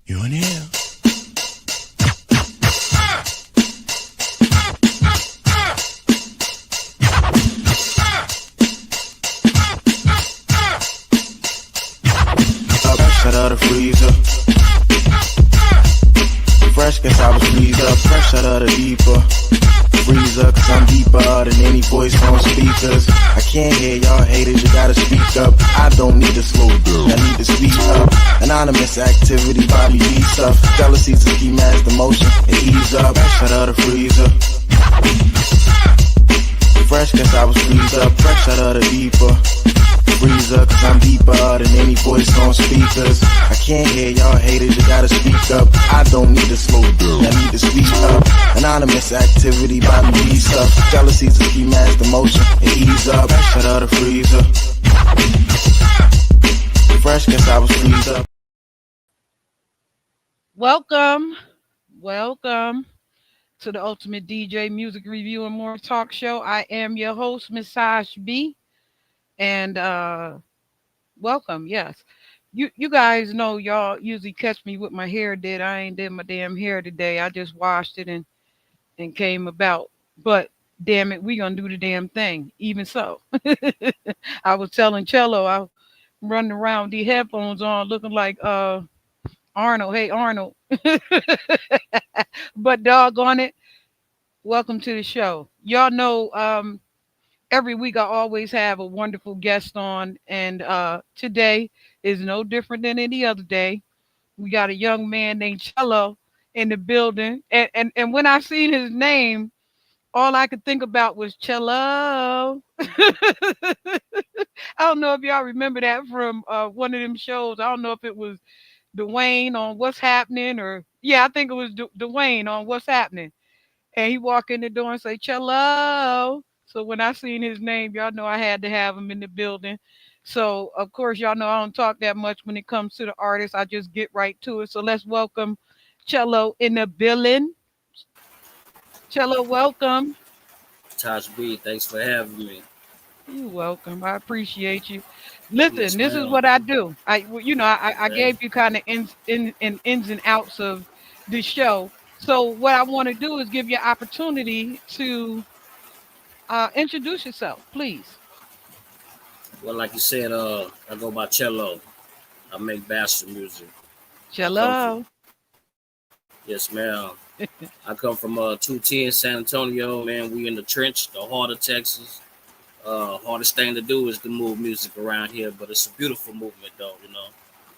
You in here? Fresh out of the freezer. Fresh, guess I was freezed up. Fresh out of the deeper freezer, cause I'm deeper than any voice on speakers. I can't hear y'all haters, you gotta speak up. I don't need to slow down, I need to speak up. Anonymous activity, body beat stuff. Jealousy's a key mask, emotion, and ease up. Fresh out of the freezer. Fresh, guess I was freezed up. Fresh out of the deeper freezer, cause I'm deeper than any voice on speakers. I can't hear y'all haters, you gotta speak up. I don't need to slow down, I need to speak up. Anonymous activity, body beat stuff. Jealousy's a key mask, emotion, and ease up. Fresh out of the freezer. Fresh, guess I was freezed up. Welcome to the Ultimate DJ Music Review and More Talk Show. I am your host, Miss Sash B. And welcome, yes. You guys know y'all usually catch me with my hair did. I ain't did my damn hair today. I just washed it and came about. But damn it, we gonna do the damn thing. Even so. I was telling CHELLEAUX, I was running around with these headphones on looking like Arnold. Hey Arnold. But doggone it, welcome to the show. Y'all know every week I always have a wonderful guest on, and today is no different than any other day. We got a young man named CHELLEAUX in the building, and when I seen his name, all I could think about was CHELLEAUX. I don't know if y'all remember that from one of them shows. I don't know if it was Dwayne on What's Happening, or yeah, I think it was Dwayne on What's Happening. And he walk in the door and say, "CHELLEAUX." So when I seen his name, y'all know I had to have him in the building. So of course, y'all know I don't talk that much when it comes to the artist. I just get right to it. So let's welcome CHELLEAUX in the building. CHELLEAUX, welcome. Tosh B, thanks for having me. You're welcome. I appreciate you. Yes, Listen, this is ma'am. what I do. I Okay. gave you kind of ins and outs of the show. So what I want to do is give you an opportunity to introduce yourself, please. Well, like you said, I go by Cello. I make bastard music. I come from, CHELLEAUX. yes, ma'am. I come from 210 San Antonio, man. We in the trench, the heart of Texas. Hardest thing to do is to move music around here, but it's a beautiful movement, though.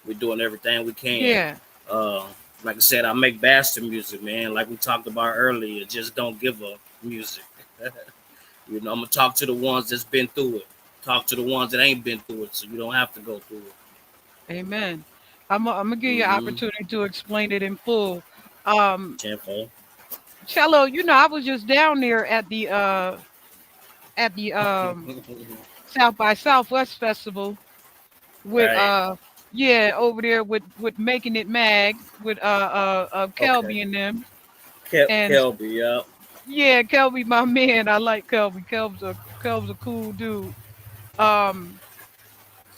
We're doing everything we can. Yeah, Uh, like I said, I make bastard music, man. Like we talked about earlier, just don't give a music. I'm gonna talk to the ones that's been through it. Talk to the ones that ain't been through it, so you don't have to go through it. amen. I'm gonna give you an Mm-hmm. opportunity to explain it in full. Um, Tenfold. CHELLEAUX, I was just down there at the South by Southwest Festival with Right. yeah, over there with Making It Mag with Okay. Kelby and them. And Kelby, yeah. yeah, Kelby, my man. I like Kelby. Kelby's a cool dude. Um,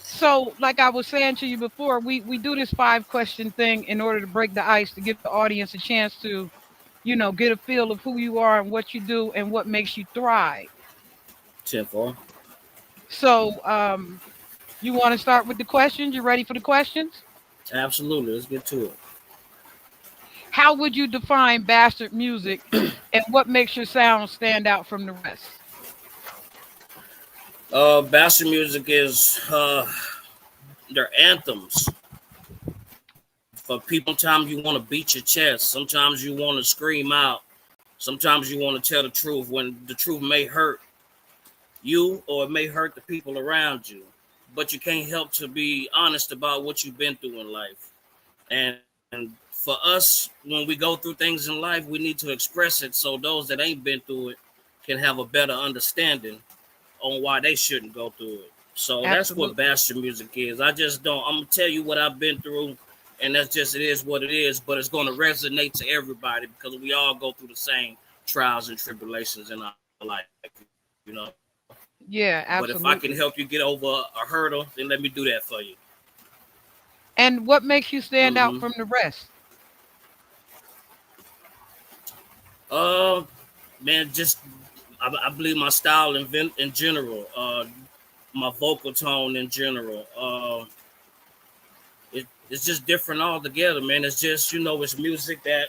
so like I was saying to you before, we do this 5 question thing in order to break the ice to give the audience a chance to, get a feel of who you are and what you do and what makes you thrive. Tenfold. So you want to start with the questions? You ready for the questions? Absolutely. Let's get to it. How would you define bastard music and what makes your sound stand out from the rest? Bastard music is their anthems for people. Sometimes you want to beat your chest. Sometimes you want to scream out. Sometimes you want to tell the truth when the truth may hurt you or it may hurt the people around you. But you can't help to be honest about what you've been through in life. And for us, when we go through things in life, we need to express it so those that ain't been through it can have a better understanding on why they shouldn't go through it. So that's what Absolutely. bastard music is. I just don't. I'm gonna tell you what I've been through, and that's just it is what it is. But it's gonna resonate to everybody because we all go through the same trials and tribulations in our life, you know. Yeah, But if I can absolutely. help you get over a hurdle, then let me do that for you. And what makes you stand out Hmm from the rest? Uh, man, just I believe my style in general, my vocal tone in general. It's just different altogether, man. It's just it's music that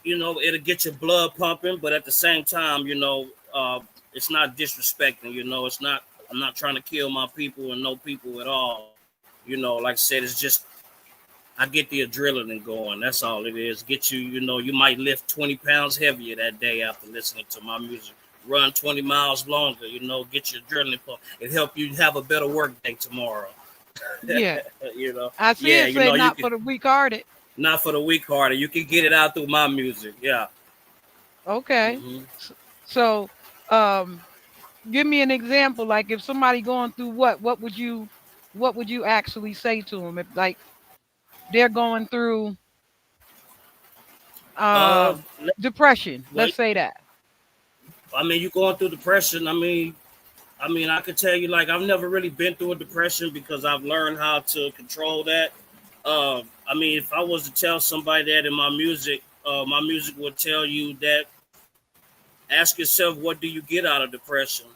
it'll get your blood pumping, but at the same time, it's not disrespecting. It's not. I'm not trying to kill my people and no people at all. Like I said, it's just I get the adrenaline going. That's all it is. Get you, you might lift 20 pounds heavier that day after listening to my music. Run 20 miles longer, get your adrenaline pump. It help you have a better work day tomorrow. Yeah. I see Yeah, it say you not can, for the weak-hearted. not for the weak hearted. You can get it out through my music. Yeah. Okay. hmm So, um, give me an example. Like if somebody going through what would you actually say to them? If like they're going through uh Uh, depression, well, let's say that. I mean, you going through depression. I mean, I could tell you, like, I've never really been through a depression because I've learned how to control that. I mean, if I was to tell somebody that in my music would tell you that ask yourself, what do you get out of depression?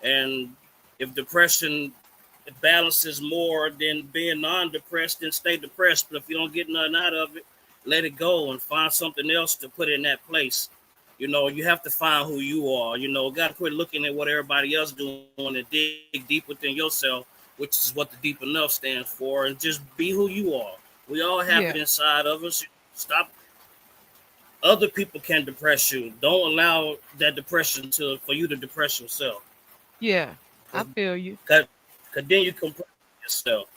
And if depression balances more than being non-depressed, then stay depressed. But if you don't get nothing out of it, let it go and find something else to put in that place. You have to find who you are. Got to quit looking at what everybody else doing and dig deep within yourself, which is what the deep enough stands for, and just be who you are. We all have it Yeah, inside of us. Stop. Other people can depress you. Don't allow that depression for you to depress yourself. yeah. I Cause, feel you. 'cause then you compress yourself.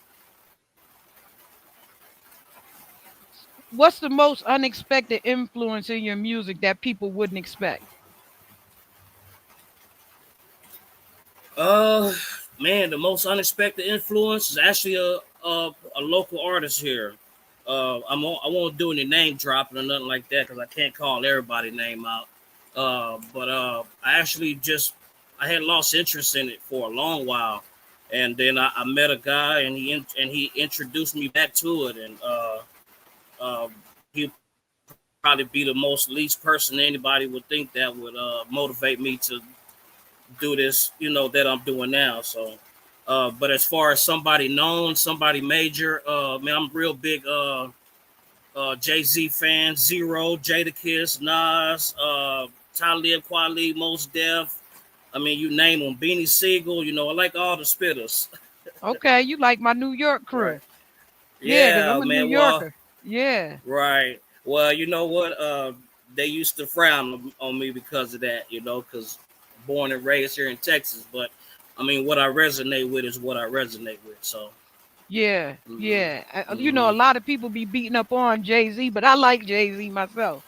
What's the most unexpected influence in your music that people wouldn't expect? Uh, Man, the most unexpected influence is actually a local artist here. I won't do any name dropping or nothing like that because I can't call everybody's name out. But I actually I had lost interest in it for a long while, and then I met a guy and he introduced me back to it, and he probably be the most least person anybody would think that would motivate me to do this, that I'm doing now. So, but as far as somebody known, somebody major, man, I'm real big Jay Z fan. Zero, Jadakiss, Nas, Talib Kweli, Most Def. I mean, you name them. Beanie Siegel. I like all the spitters. Okay, you like my New York Right. crew. Yeah, because Yeah, I'm a New man. Well, Yorker. Yeah. right. Well, you know what? They used to frown on me because of that. Because born and raised here in Texas, but I mean, what I resonate with is what I resonate with. So, Yeah, hmm yeah. A hmm lot of people be beating up on Jay Z, but I like Jay Z myself.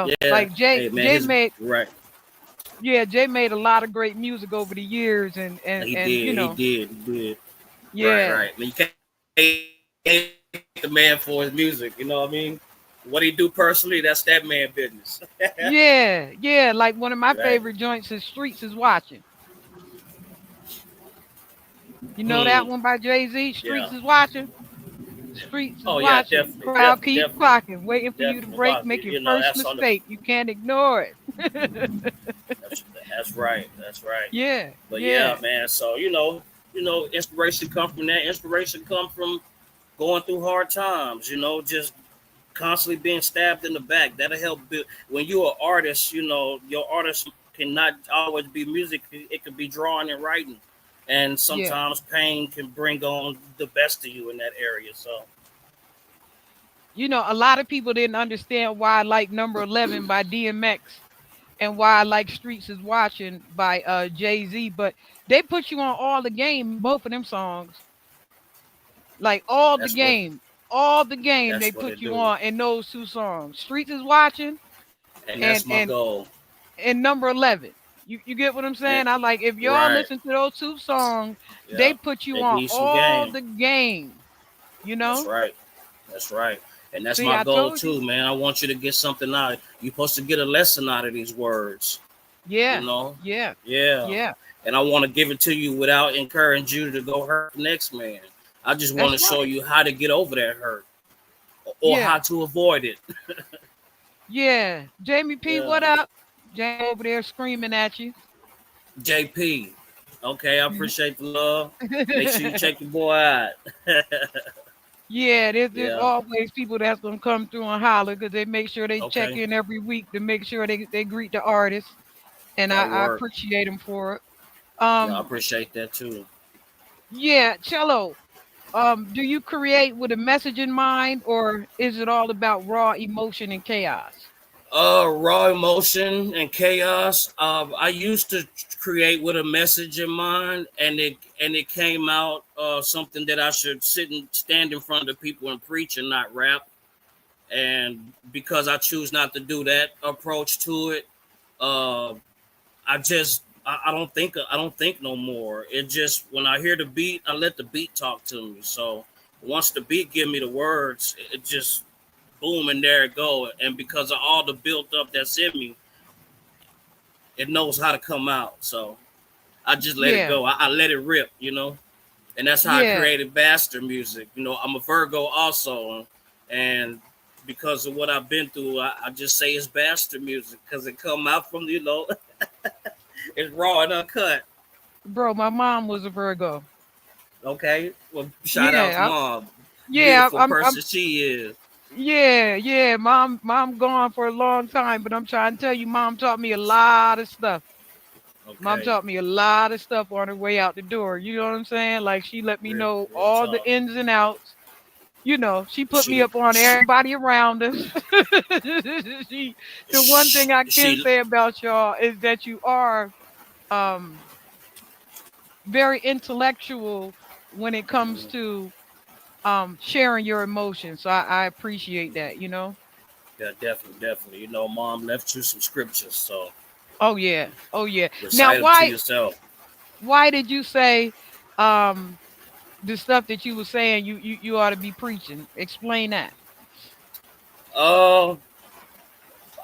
yeah. Like Hey, man, Jay his made right. yeah, Jay made a lot of great music over the years, He and did. He did. He did. Right. yeah, Right. I mean, you can't hate the man for his music. You know what I mean? What he do personally, that's that man business. yeah, yeah. Like one of my Right. favorite joints is Streets is Watching. You know Hmm. that one by Jay Z? Yeah. Streets is Watching. Streets is Oh yeah. watching. Definitely. Crowd Definitely. keep Definitely. clocking, waiting for you to Definitely. break. About Make your first that's on the. mistake. You can't ignore it. That's right. That's right. Yeah, But yeah, yeah, man. So inspiration come from that. Inspiration come from going through hard times. Just constantly being stabbed in the back. That'll help build. When you're an artist, your artist cannot always be music. It could be drawing and writing, and yeah. sometimes pain can bring on the best of you in that area. So A lot of people didn't understand why I like Number 11 by DMX and why I like Streets is Watching by Jay Z, but they put you on all the game, both of them songs. Like that's what all the game they that's what put it you do, on in those two songs. Streets is Watching and and that's my and goal. and Number 11. You get what I'm And saying? I like if y'all right, listen to those two songs, they yeah, put you they on give you some all game. the game, you That's know? right. That's right. And that's See, my I goal told you. too, man. I want you to get something out. You're supposed to get a lesson out of these words, you Yeah. know? Yeah. Yeah. Yeah. And I want to give it to you without encouraging you to go hurt the next man. I just want That's to show right. you how to get over that hurt or how Yeah. to avoid it. Yeah. Jamie P, Yeah. what up? Jamie over there screaming at you. JP. Okay, I appreciate the love. Make sure you check your boy out. Yeah, there's Yeah. always people that's gonna come through and holler because they make sure they check Okay. in every week to make sure they greet the artists, and That I work. appreciate them for it. Yeah, I Um, appreciate that too. yeah, Cello. Do you create with a message in mind, or is it all about raw emotion and chaos? Raw emotion and chaos. I used to create with a message in mind, and it came out something that I should sit and stand in front of people and preach and not rap. And because I choose not to do that approach to it, uh, I don't think no more. It just when I hear the beat, I let the beat talk to me. So once the beat give me the words, it just boom and there it go. And because of all the built up that's in me, it knows how to come out. So I just let it Yeah, go. I let it rip, you know. And that's how I yeah, created Bastard music. You know, I'm a Virgo also, and because of what I've been through, I just say it's Bastard music because it come out from it's raw and uncut. bro. My mom was a Virgo. Okay, well, shout out to Yeah, mom, yeah. beautiful person she is. Yeah, yeah. Mom gone for a long time, but I'm trying to tell you, mom taught me a lot of stuff. Mom Okay, taught me a lot of stuff on her way out the door. You know what I'm saying? Like she let me real know real all the talk. ins and outs. You know, she put me She up on she everybody around us. she, the one thing I can she say about y'all is that you are um very intellectual when it comes to sharing your emotions. So I appreciate that, you know. yeah, definitely, definitely. You know, mom left you some scriptures, so Oh yeah. Oh yeah. Now recite them to why yourself. did you say um the stuff that you were saying you ought to be preaching? Explain that. Uh,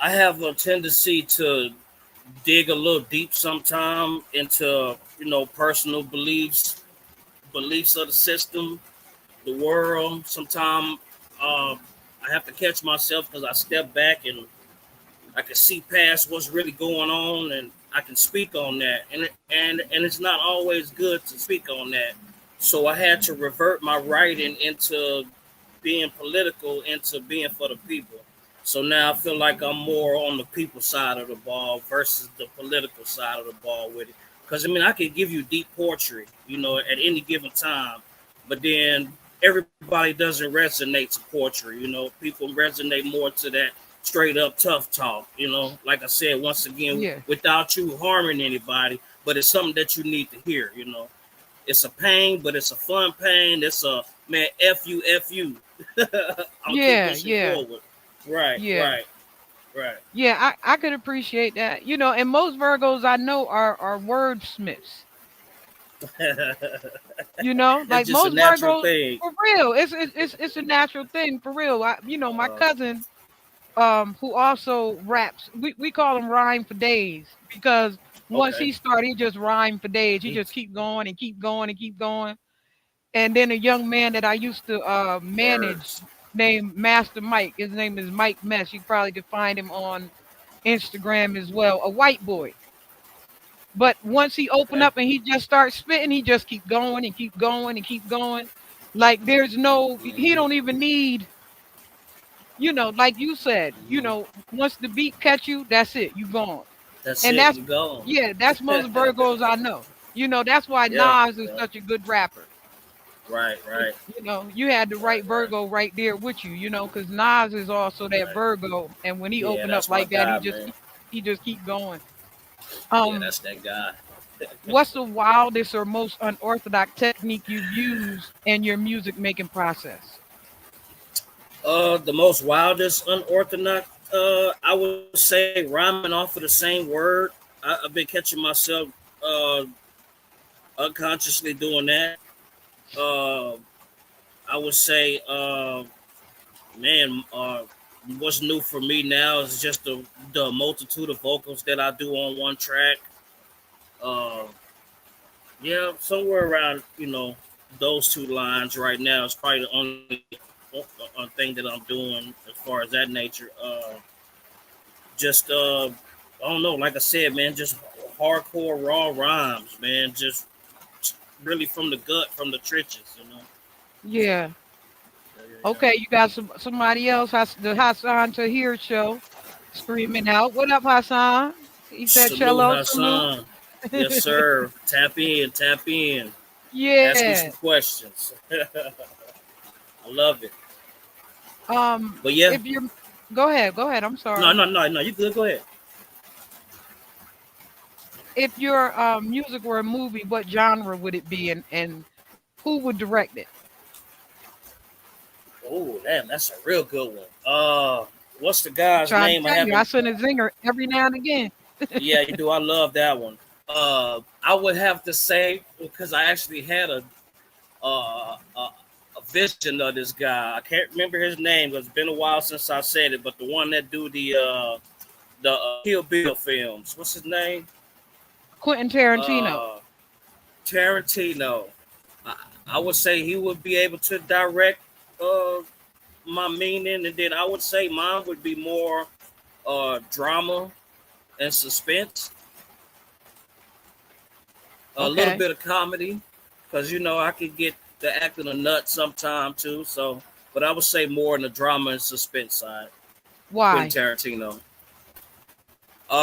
I have a tendency to dig a little deep sometime into personal beliefs of the system, the world. Sometimes I have to catch myself because I step back and I can see past what's really going on, and I can speak on that. And it's not always good to speak on that. So I had to revert my writing into being political, into being for the people. So now I feel like I'm more on the people side of the ball versus the political side of the ball with it. Because I mean, I could give you deep poetry, at any given time, but then everybody doesn't resonate to poetry. People resonate more to that straight up tough talk. Like I said, once again, Yeah. without you harming anybody, but it's something that you need to hear. It's a pain, but it's a fun pain. It's a man, f you. I'm gonna keep Yeah, pushing yeah, forward. Right, yeah. right, right. Yeah, I could appreciate that. You know, and most Virgos I know are wordsmiths. You know, It's like just a most natural Virgos thing. for real. It's a natural thing for real. You know, my Uh, cousin who also raps. We call him rhyme for days because once okay. he started, he just rhyme for days. He He just keep going and keep going and keep going. And then a young man that I used to manage words. named Master Mike. His name is Mike Mess. You probably could find him on Instagram as well. A white boy. But once he opened Okay. up and he just starts spitting, he just keep going and keep going and keep going. Like there's no, he Hmm. don't even need, you know, like you said, you Hmm. know, once the beat catch you, that's it, you gone. That's And it. that's, You go. yeah, that's most Virgos I know. You know, that's why Yeah. Nas is Yeah. such a good rapper. Right. Right. You know, you had the Right. right Right. Virgo right there with you, you know, because Nas is also that Right. Virgo. And when he Yeah. opened up That's my like that, guy, man. he just keep going. Yeah. Um, That's that guy. what's the wildest or most unorthodox technique you've used in your music making process? The most wildest, unorthodox. I would say rhyming off of the same word. I've been catching myself uh unconsciously doing that. Uh, I would say, man, what's new for me now is just the multitude of vocals that I do on one track. Uh, yeah, somewhere around those two lines right now is probably the only thing that I'm doing as far as that nature. just I don't know, like I said, man, just hardcore raw rhymes, man, just really from the gut, from the trenches, you know. Yeah. Yeah, yeah, yeah. Okay, you got somebody else, the Hassan Tahir show, screaming out. What up, Hassan? He said, Salute "Cello, salute." Hassan. Yes, sir. Tap in, tap in. Ask me Yeah. some questions. I love it. But yeah, If you're, go ahead. I'm no, sorry. no, no, no. You good? Go ahead. If your music were a movie, what genre would it be, and who would direct it? Oh, damn, that's a real good one. What's the guy's Trying to name? I tell you, I haven't. send a zinger every now and again. Yeah, you do. I love that one. I would have to say because I actually had a vision of this guy. I can't remember his name because it's been a while since I said it. But the one that do the Kill Bill films. What's his name? Quentin Tarantino. Uh, Tarantino. I, I would say he would be able to direct uh, my meaning, and then I would say mine would be more drama and suspense, a little Okay. bit of comedy, because I could get the acting a nut sometime too. So, but I would say more in the drama and suspense side. Why? Quentin Tarantino.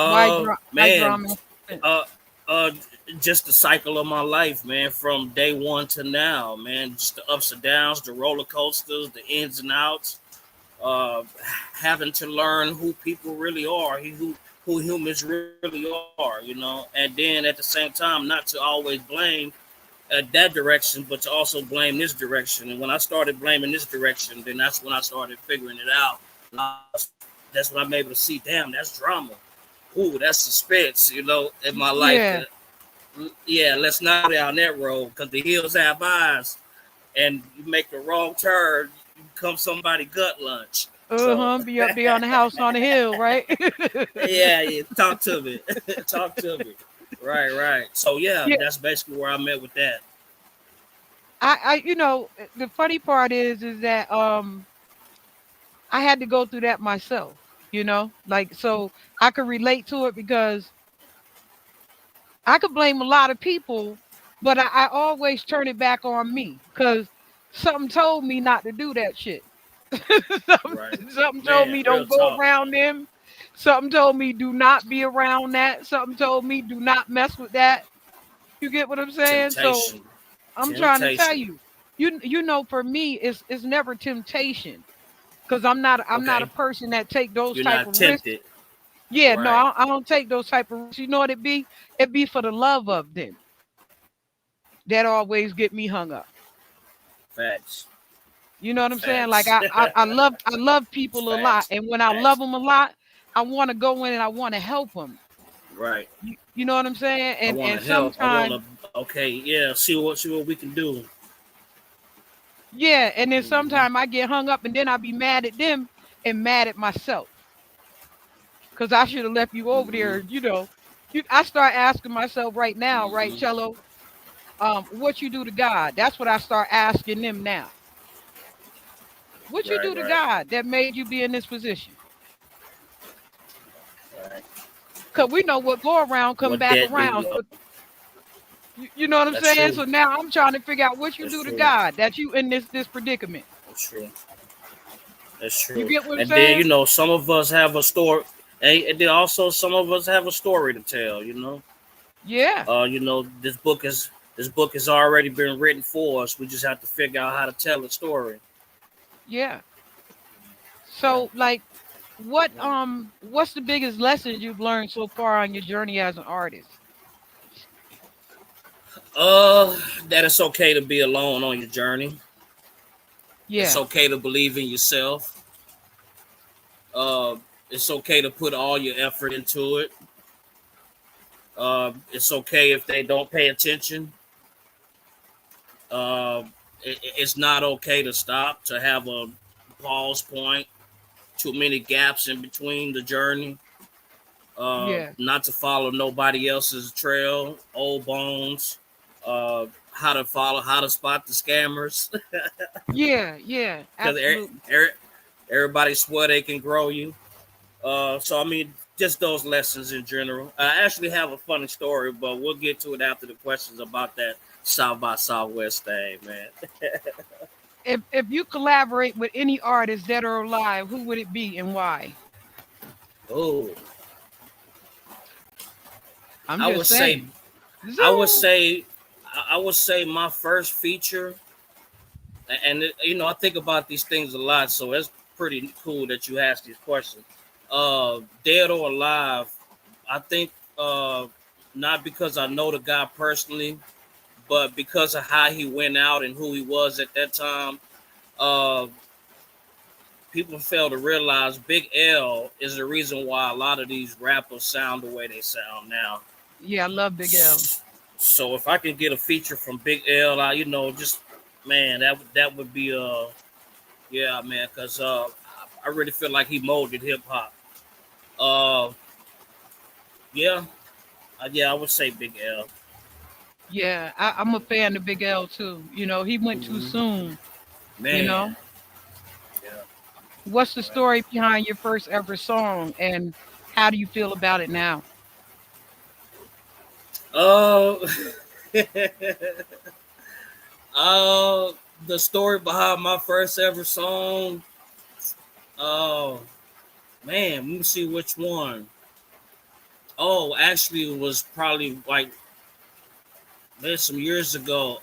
Why Man, drama? uh, uh, just the cycle of my life, man, from day one to now, man. Just the ups and downs, the roller coasters, the ins and outs. Uh, Having to learn who people really are, who humans really are, and then at the same time, not to always blame that direction, but to also blame this direction. And when I started blaming this direction, then that's when I started figuring it out. That's when I'm able to see, damn, that's drama. Ooh, that's suspense, in my life. Yeah. Yeah, let's not go down that road because the hills have eyes, and you make the wrong turn, you become somebody gut lunch. So, Be up there on the house on the hill, right? yeah, yeah, talk to me, talk to me. Right, right. So yeah, Yeah. that's basically where I'm at with that. The funny part is that I had to go through that myself. Like, so I could relate to it because I could blame a lot of people, but I always turn it back on me because something told me not to do that shit. something, Right, something told man. me Real don't go talk. around them. Something told me do not be around that. Something told me do not mess with that. You get what I'm saying? So Temptation, I'm trying to tell temptation. you, for me, it's never temptation because I'm not a Okay, person that take those you're type not of risks. tempted. Yeah, no, Right, I don't take those type of risks. You know what it be? It be for the love of them that always get me hung up. facts, You know what I'm saying? Like facts, I love people a lot, facts, and when I love facts. them a lot, I want to go in and I want to help them. Right. You know what I'm saying? I And want to and help. I want sometimes, to. Okay, yeah. See what we can do. yeah, and then Hmm. sometimes I get hung up, and then I be mad at them and mad at myself because I should have left you over Hmm. there. I start asking myself right now, right, Hmm. Cello, what you do to God? That's what I start asking them now. What you Right, do to right, God that made you be in this position? right. Because we know what go around come What back debt do around. you? So you know what I'm That's saying? true. So now I'm trying to figure out what you That's do to true. God that you in this predicament. That's true. That's You true. get what I'm And then saying? some of us have a story, and then also some of us have a story to tell. Yeah, This book has already been written for us. We just have to figure out how to tell the story. yeah. Yeah. So like what's the biggest lesson you've learned so far on your journey as an artist? Uh, that it's okay to be alone on your journey. It's Yeah, okay to believe in yourself. Uh, it's okay to put all your effort into it. It's okay if they don't pay attention. Uh, it's not okay to stop, to have a pause point, too many gaps in between the journey. yeah, Not to follow nobody else's trail, old bones. How to spot the scammers, yeah, because absolutely. everybody swear they can grow you. So I mean, just those lessons in general. I actually have a funny story, but we'll get to it after the questions about that South by Southwest thing, man. If you collaborate with any artist dead or alive, who would it be and why? Oh, I'm I just would say, saying. I would Zoom. say, I would say my first feature, and I think about these things a lot, so it's pretty cool that you asked these questions. Dead or alive, I think not because I know the guy personally, but because of how he went out and who he was at that time. Uh, People fail to realize Big L is the reason why a lot of these rappers sound the way they sound now. Yeah, I love Big L. So if I can get a feature from Big L, just man, that would be yeah, man, because I really feel like he molded hip hop. Uh, yeah, yeah, I would say Big L. Yeah, I'm a fan of Big L too. He went too Hmm. soon. You Man, know, yeah, what's the right. story behind your first ever song, and how do you feel about it now? Uh, uh, the story behind my first ever song. Oh man, let me see which one. Oh, actually, it was probably like man some years ago.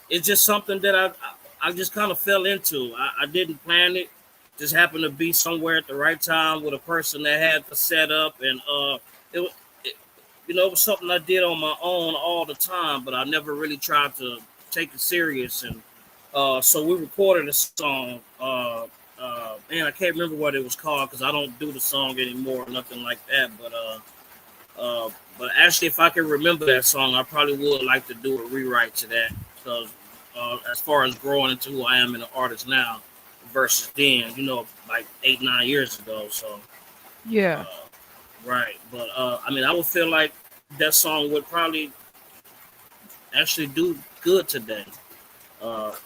It's just something that I just kind of fell into. I didn't plan it. Just happened to be somewhere at the right time with a person that had the setup, and it, it it was something I did on my own all the time, but I never really tried to take it serious. And so we recorded a song. Man, I can't remember what it was called because I don't do the song anymore, or nothing like that. But actually, if I can remember that song, I probably would like to do a rewrite to that because as far as growing into who I am in an artist now versus then, like 8 9 years ago. So Yeah, uh, right, but I mean, I would feel like that song would probably actually do good today.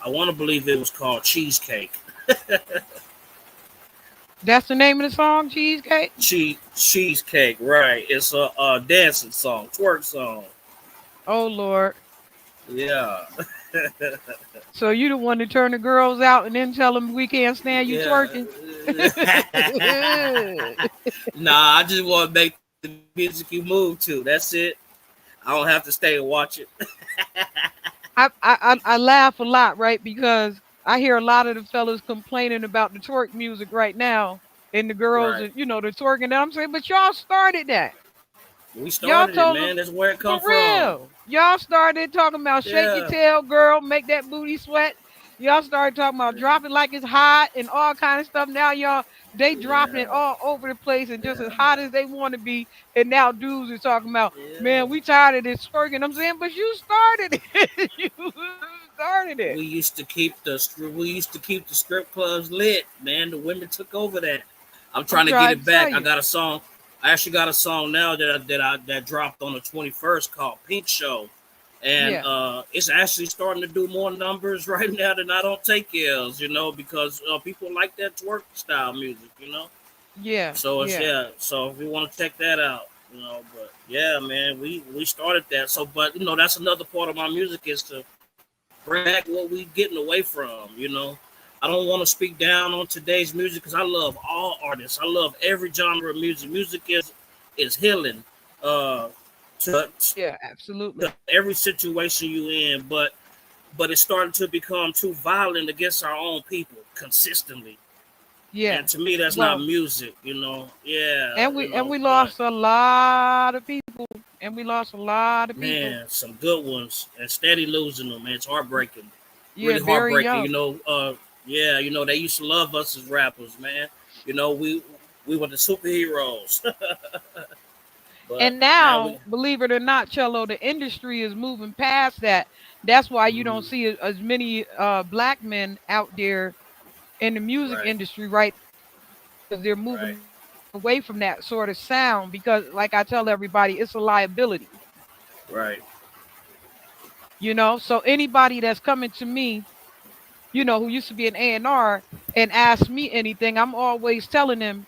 I want to believe it was called Cheesecake. that's the name of the song, Cheesecake. Cheesecake, right? It's a dancing song, twerk song. Oh Lord. Yeah, So you the one to turn the girls out and then tell them we can't stand you yeah. twerking? Nah, I just want to make the music you move to. That's it. I don't have to stay and watch it. I laugh a lot, right? Because I hear a lot of the fellas complaining about the twerk music right now, and the girls, Right. the twerking. And I'm saying, but y'all started that. We Y'all started it, told them man. That's where it for come from. real. Y'all started talking about shake your Yeah. tail, girl, make that booty sweat. Y'all started talking about drop it like it's hot and all kind of stuff. Now y'all they dropping it Yeah. all over the place and just as Yeah. hot as they want to be. And now dudes are talking about, Yeah. man, we tired of this twerking. I'm saying, but you started it. You started it. We used to keep the strip clubs lit, man. The women took over that. I'm I'm trying to get trying it to tell back. I you. got a song. I actually got a song now that dropped on the 21st called Pink Show, and Yeah, it's actually starting to do more numbers right now than I don't take L's, because people like that twerk style music, yeah, So it's yeah, yeah. So if you want to check that out, but yeah, man, we started that. So, but that's another part of my music is to bring back what we getting away from. I don't want to speak down on today's music because I love all artists. I love every genre of music. Music is healing uh, to yeah, to absolutely. every situation you in, but it's starting to become too violent against our own people consistently. Yeah. And to me, that's not Well, music. Yeah, and we but lost a lot of people, and we lost a lot of people. man, some good ones and steady losing them, man. It's heartbreaking, Yeah, really very heartbreaking. young. Yeah, they used to love us as rappers, man. We were the superheroes, but And now we now, believe it or not, cello, the industry is moving past that. That's why you don't mm, see as many black men out there in the music right, industry, right? Because they're moving right, away from that sort of sound. Because, like I tell everybody, it's a liability. right, So anybody that's coming to me, who used to be an A&R and ask me anything, I'm always telling them,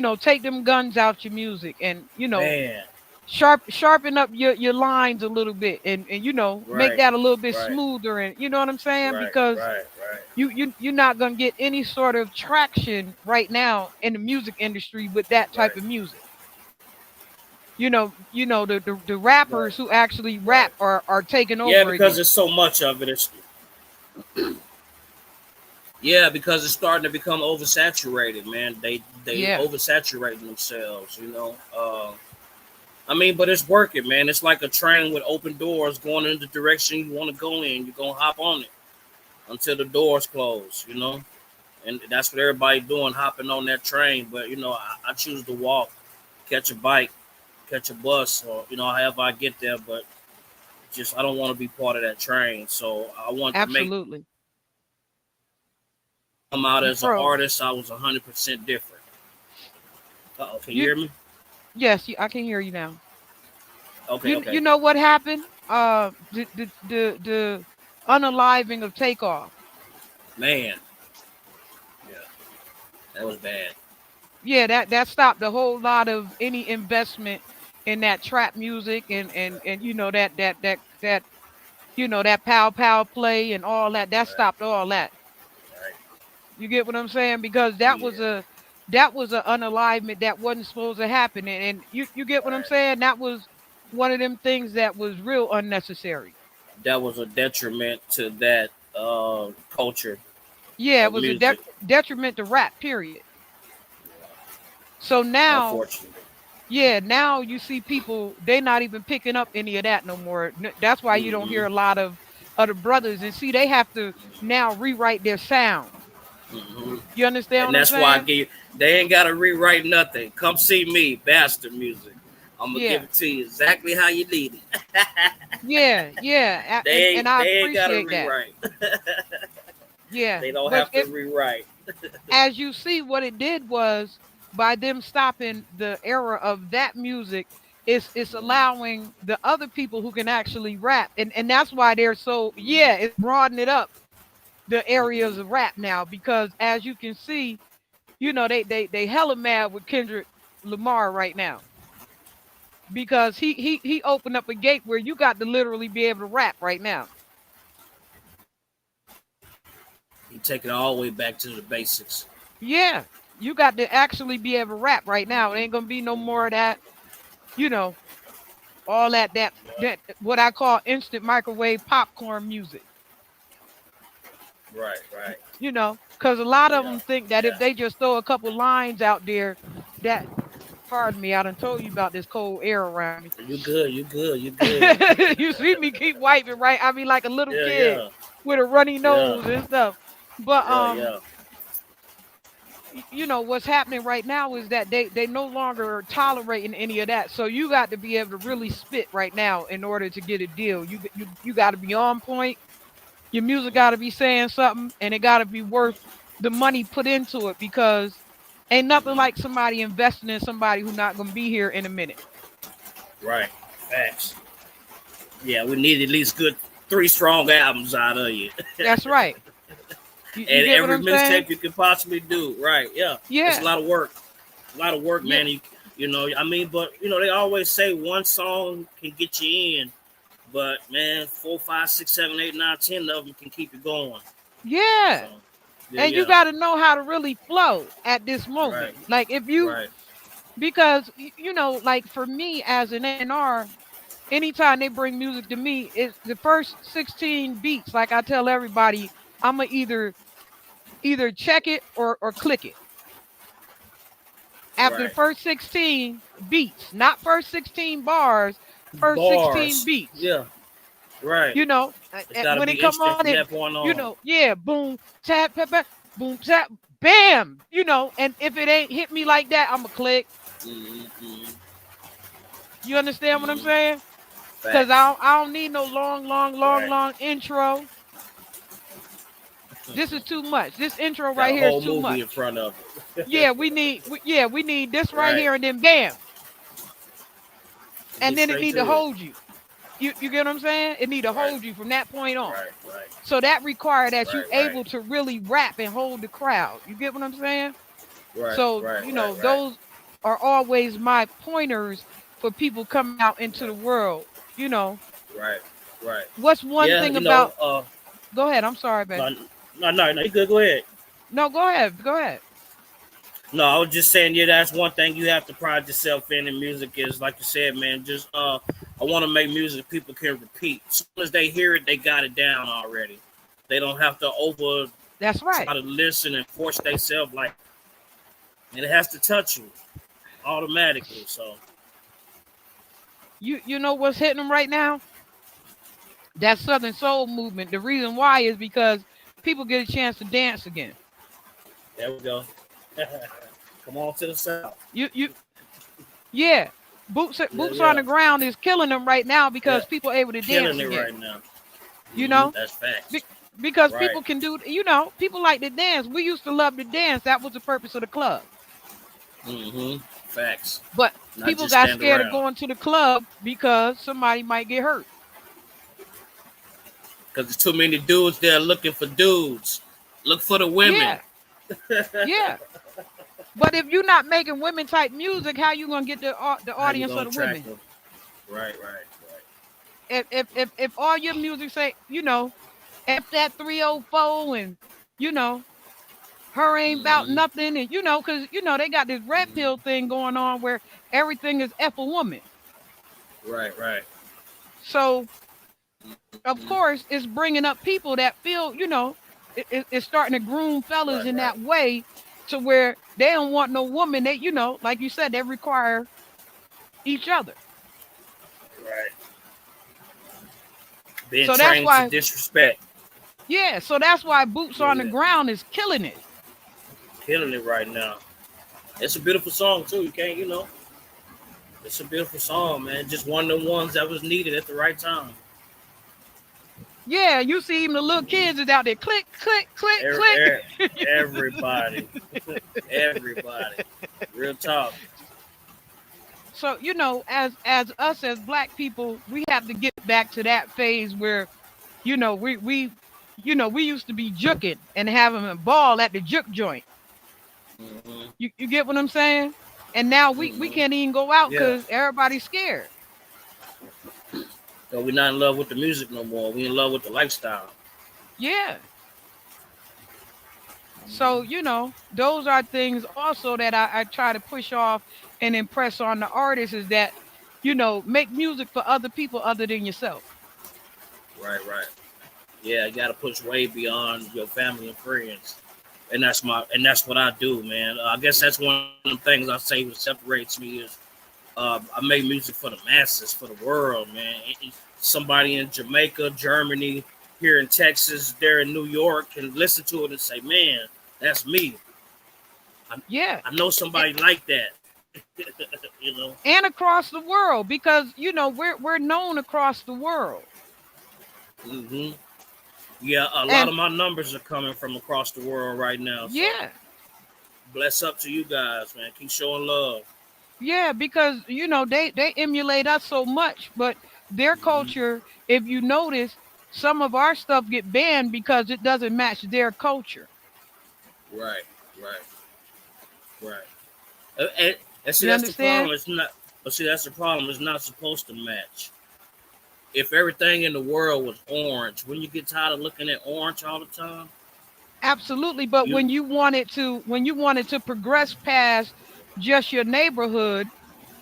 take them guns out your music, and Man. sharpen up your lines a little bit, and make Right. that a little bit Right. smoother, and you know what I'm saying, Right. because Right. Right. you're not gonna get any sort of traction right now in the music industry with that type Right. of music. The Right. rappers who actually Right. rap are taking Yeah, over because again. there's so much of it. Yeah, because it's starting to become oversaturated, man. They Yeah, oversaturating themselves, I mean, but it's working, man. It's like a train with open doors going in the direction you want to go in. You're gonna hop on it until the doors close, And that's what everybody doing, hopping on that train. But I choose to walk, catch a bike, catch a bus, or however I get there. But just I don't want to be part of that train. So I want to make absolutely. come out as an Bro, artist. I was 100% different. Oh, can you you hear me? yes, I can hear you now. Okay, You okay. know what happened? The unaliving of Takeoff. Man, yeah, that was bad. Yeah, that stopped a whole lot of any investment in that trap music, and that pow pow play and all that. That Right, stopped all that. right. You get what I'm saying? Because Yeah, that was an unalivement that wasn't supposed to happen, and you get what I'm right. saying? That was one of them things that was real unnecessary. That was a detriment to that culture Yeah, it of was a music, detriment to rap. Period. So now, unfortunately. yeah, now you see people, they not even picking up any of that no more. That's why you don't Hmm. hear a lot of other brothers, and see they have to now rewrite their sound. Hmm. You understand And what I'm that's why I saying? give you, they ain't got to rewrite nothing. Come see me, Bastard Music. I'm gonna give Yeah. it to you exactly how you need it. Yeah, yeah, and I They ain't got to appreciate that. rewrite. Yeah, They don't but have to rewrite. as you see, what it did was, by them stopping the era of that music, it's allowing the other people who can actually rap, and that's why they're so, yeah, it's broadened it up, the areas of rap now, because as you can see, they hella mad with Kendrick Lamar right now, because he opened up a gate where you got to literally be able to rap right now. You take it all the way back to the basics. Yeah, you got to actually be able to rap right now. It ain't gonna be no more of that, you know, all that what I call instant microwave popcorn music. Right, right. Because a lot of Yeah, them think that if yeah. they just throw a couple lines out there, that, pardon me, I done told you about this cold air around me. You good, you good, you good. You see me keep wiping, right? I mean, like a little Yeah, kid yeah, with a runny yeah, nose and stuff. But yeah, yeah. what's happening right now is that they no longer are tolerating any of that. So you got to be able to really spit right now in order to get a deal. You got to be on point. Your music got to be saying something, and it got to be worth the money put into it, because ain't nothing like somebody investing in somebody who's not going to be here in a minute. Right. Facts. Yeah, we need at least good 3 strong albums out of you. That's right. You And get what every I'm saying? mixtape you can possibly do. Right. Yeah. It's a Yeah. lot of work. A lot of work, Yeah. man. I mean, but they always say one song can get you in, but man, 4, 5, 6, 7, 8, 9, 10 of them can keep you going. So Yeah. yeah, And you yeah. got to know how to really flow at this Right. moment. Like if you, Right. because like for me as an A&R, anytime they bring music to me, it's the first 16 beats. Like I tell everybody, I'ma either check it or click it. After the Right. first 16 beats, not first 16 bars, first 16 Bars. beats. Yeah. Right. It's got to When it be come instant on, from and that point on. yeah, boom, tap, tap, tap, boom, tap, bam, and if it ain't hit me like that, I'ma click. Mm-hmm. You understand what I'm Mm-hmm. saying? Because Facts. I don't need no long, long, long, Right. long intro. This is too much. This intro Got right a here is whole too movie in much. front of it. Yeah, we need this right Right. here, and then bam, and Get then it straight need to to it. hold you. You get what I'm saying? It need to Right. hold you from that point on. Right. Right. So that require that you Right. Right. able to really rap and hold the crowd. You get what I'm saying? Right, So, right, right, right, those are always my pointers for people coming out into the right, world. You know, right, right. what's one Yeah, thing about, go ahead. I'm sorry, no, babe. no, you good. Go ahead. No, go ahead. Go ahead. No, I was just saying, yeah, that's one thing you have to pride yourself in music is, like you said, man, just I want to make music people can repeat. As soon as they hear it, they got it down already. They don't have to over That's try right. to listen and force themselves like, and it has to touch you automatically. So, You know what's hitting them right now? That Southern Soul movement. The reason why is because people get a chance to dance again. there we go. Come on to the south. You Yeah. Yeah, Boots on yeah, the ground is killing them right now yeah. because people are able to dance Killing it again. right now. You know, That's facts. Be- because Right. people can do. People like to dance. We used to love to dance. That was the purpose of the club. Facts. But Not people just got stand scared of around. going to the club because somebody might get hurt. Because there's too many dudes there looking for dudes. Look for the women. Yeah, yeah. But if you're not making women type music, how you gonna get the How you audience of gonna the track women? them? Right, right, right. If all your music say, F that 304 and you know her ain't about Mm-hmm. nothing, and because they got this red pill Mm-hmm. thing going on where everything is F a woman. Right, right. So of Mm-hmm. course it's bringing up people that feel it's starting to groom fellas Right, in right, that way to where they don't want no woman. They like you said, they require each other. right. Being So that's trained to why, disrespect. yeah. So that's why Boots Yeah, on the yeah. Ground is killing it. Killing it right now. It's a beautiful song too. You can't, it's a beautiful song, man. Just one of the ones that was needed at the right time. Yeah, you see even the little kids is out there click, click, click, Er, er, click. everybody, everybody. Real talk. So as us as black people, we have to get back to that phase where we used to be juking and having a ball at the juke joint. Mm-hmm. You get what I'm saying? And now we Mm-hmm. can't even go out Yeah. because everybody's scared. So we're not in love with the music no more. We in love with the lifestyle. Yeah. So Mm-hmm. those are things also that I try to push off and impress on the artists is that make music for other people other than yourself. Right, right. Yeah, you got to push way beyond your family and friends, and that's what I do, man. I guess that's one of the things I say what separates me is I make music for the masses, for the world, man. Somebody in Jamaica, Germany, here in Texas, there in New York can listen to it and say, "Man, that's me." I, Yeah. I know A- somebody like that. you know. And across the world because we're known across the world. hmm Yeah, a lot And of my numbers are coming from across the world right now. So yeah. bless up to you guys, man. Keep showing love. Yeah, because they emulate us so much, but their hmm culture, if you notice, some of our stuff get banned because it doesn't match their culture. Right, right, right. And see, You that's the understand? problem. It's not. But see, that's the problem. It's not supposed to match. If everything in the world was orange, when you get tired of looking at orange all the time, Absolutely, but you when you wanted to progress past just your neighborhood,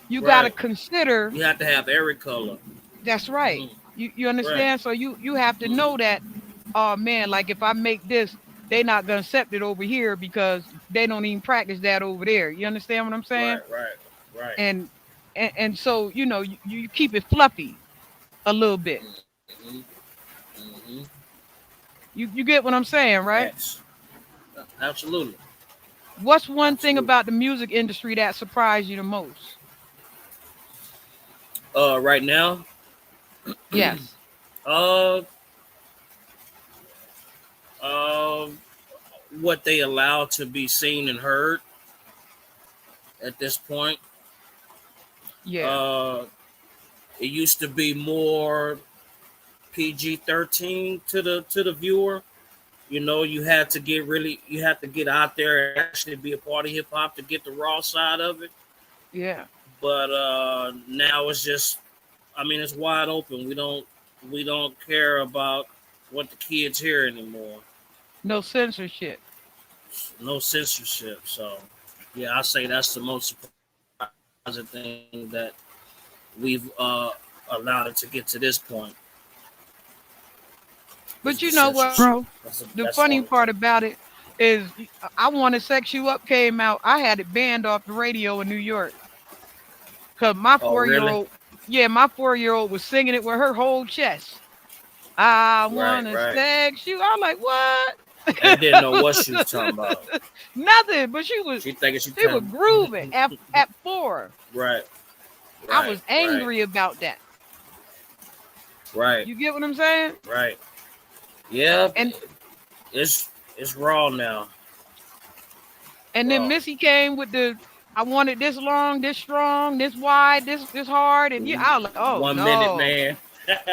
you got to right. consider. You have to have every color. That's right. hmm You Right. understand? So you have to hmm know that, oh man, like if I make this, they not gonna accept it over here because they don't even practice that over there. You understand what I'm saying? Right. Right. Right. And so you keep it fluffy a little bit. hmm hmm You get what I'm saying, right? Facts. Absolutely. What's one thing Absolutely. about the music industry that surprised you the most? Right now, Yes. uh, uh, what they allow to be seen and heard at this point. Yeah. Uh, it used to be more PG-13 to the viewer. You had to get out there and actually be a part of hip hop to get the raw side of it. Yeah. But now it's just, I mean, it's wide open. We don't care about what the kids hear anymore. No censorship. No censorship. So yeah, I say that's the most surprising thing that we've allowed it to get to this point. Is But the you know what, censorship. bro? The That's the funny only part thing. about it is I Want to Sex You Up came out. I had it banned off the radio in New York. Cause my Oh, four year really? old, yeah, my 4 year old was singing it with her whole chest. I Right, wanna right. sex you. I'm like, what? And didn't know what she was talking about. Nothing, but she was She thinking she she was talking. grooving at 4. Right, I right, was right, angry about that. right, You get what I'm saying? right. Yeah, And it's raw now. then Raw. Missy came with the I wanted this long, this strong, this wide, this hard, and yeah, I was like, oh 1 minute, no. man.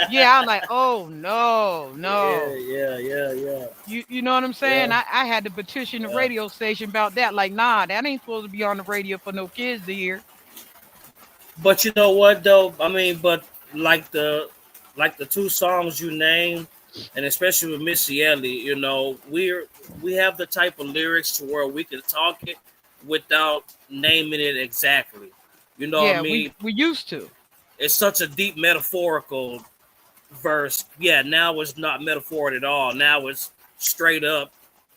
Yeah, I was like, oh no, Yeah, no. yeah, yeah, yeah, You know what I'm saying? yeah, I had to petition the yeah. radio station about that. Like, nah, that ain't supposed to be on the radio for no kids to hear. But you know what though? I mean, but like the two songs you named, and especially with Missy Elliott, we have the type of lyrics to where we can talk it without naming it exactly. You know what I Yeah, we mean? we used to. It's such a deep metaphorical verse. Yeah, now it's not metaphorical at all. Now it's straight up.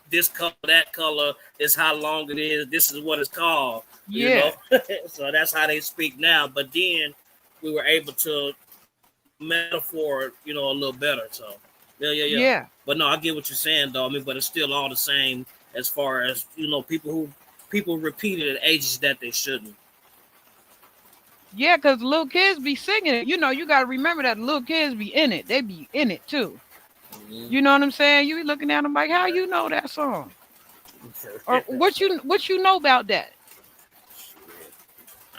This color, that color is how long it is. This is what it's called. You Yeah, know, so that's how they speak now. But then we were able to metaphor, a little better. So yeah, yeah, yeah. yeah, But no, I get what you're saying, though. I mean, but it's still all the same as far as people repeat it at ages that they shouldn't. yeah. Cause little kids be singing it. You got to remember that little kids be in it. They be in it too. Mm-hmm. You know what I'm saying? You be looking at them like, how you know that song? Or what you know about that?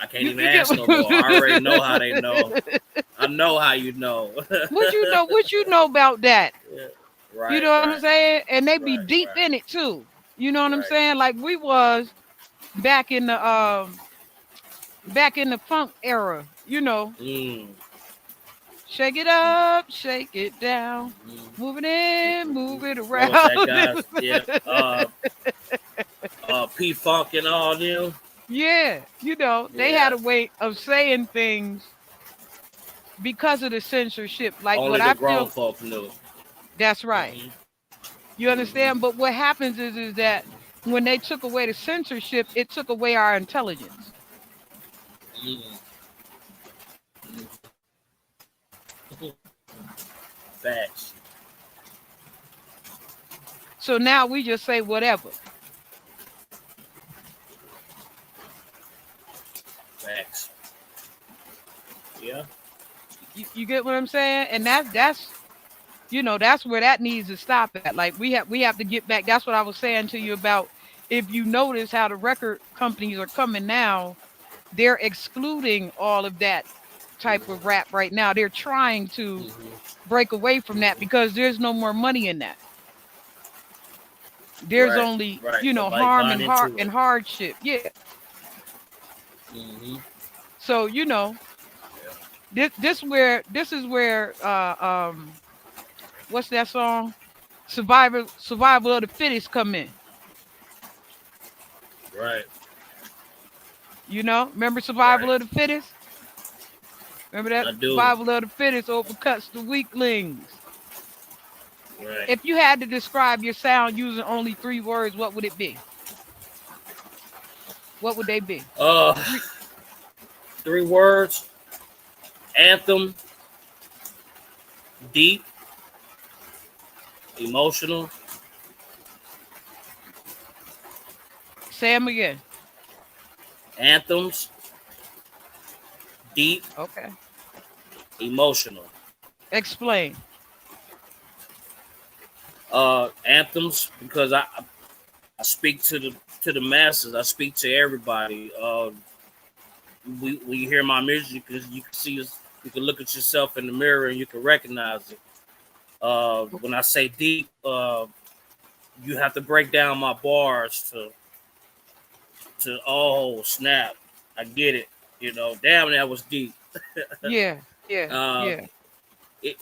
I can't You, even you get ask no more. I already know how they know. I know how you know. what you know? What you know about that? Yeah. You Right, know what I'm right, saying? And they be right, deep right, in it too. You know what I'm right. saying? Like we was back in the funk era. Mm, Shake it up, shake it down, mm. move it in, move it What was that, around. guys? Yeah. P Funk and all them. Yeah, they had Yeah. a way of saying things because of the censorship. Like Only what the I grown feel, folk knew. that's right. Mm-hmm. You Mm-hmm. understand? But what happens is that when they took away the censorship, it took away our intelligence. Facts. So now we just say whatever. Facts. Yeah. You get what I'm saying? And that's where that needs to stop at. Like we have to get back. That's what I was saying to you about if you notice how the record companies are coming now, they're excluding all of that type of rap right now. They're trying to Mm-hmm. break away from that because there's no more money in that. There's Right. only, Right. Nobody harm buying and into it. hardship. Yeah. Mm-hmm. So, this is where what's that song? Survival of the fittest come in. Right. Remember survival Right. of the fittest? Remember that I do. survival of the fittest overcuts the weaklings. Right. If you had to describe your sound using only 3 words, what would it be? What would they be? Uh, Three. 3 words: anthem, deep, emotional. Say them again. Anthems, deep, Okay. emotional. Explain. Anthems because I speak to the masses. I speak to everybody. When you hear my music, because you can see us, you can look at yourself in the mirror and you can recognize it. When I say deep, you have to break down my bars to oh snap, I get it. Damn, that was deep. Yeah, yeah, uh, yeah. it,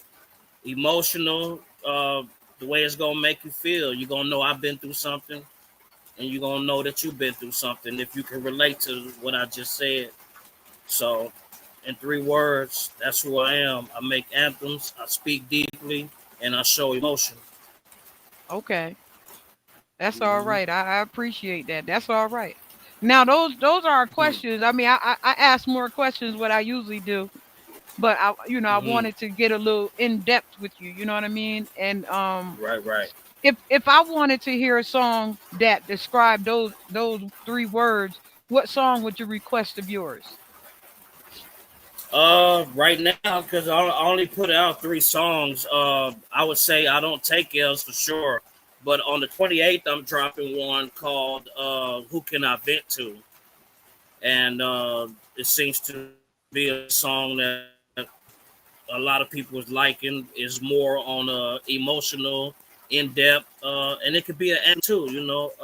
Emotional. The way it's gonna make you feel, you're gonna know I've been through something, and you're gonna know that you've been through something if you can relate to what I just said. So, in 3 words, that's who I am. I make anthems, I speak deeply, and I show emotion. Okay, that's all Hmm. right. I appreciate that. That's all right. Now those are questions. I mean, I ask more questions what I usually do, but I Hmm. wanted to get a little in depth with you. You know what I mean? And Right, right. if I wanted to hear a song that described those 3 words, what song would you request of yours? Right now, because I only put out 3 songs. I would say I don't take L's for sure. But on the 28th, I'm dropping one called "Who Can I Vent To," and it seems to be a song that a lot of people is liking. Is more on emotional, in depth, and it could be an anthem too.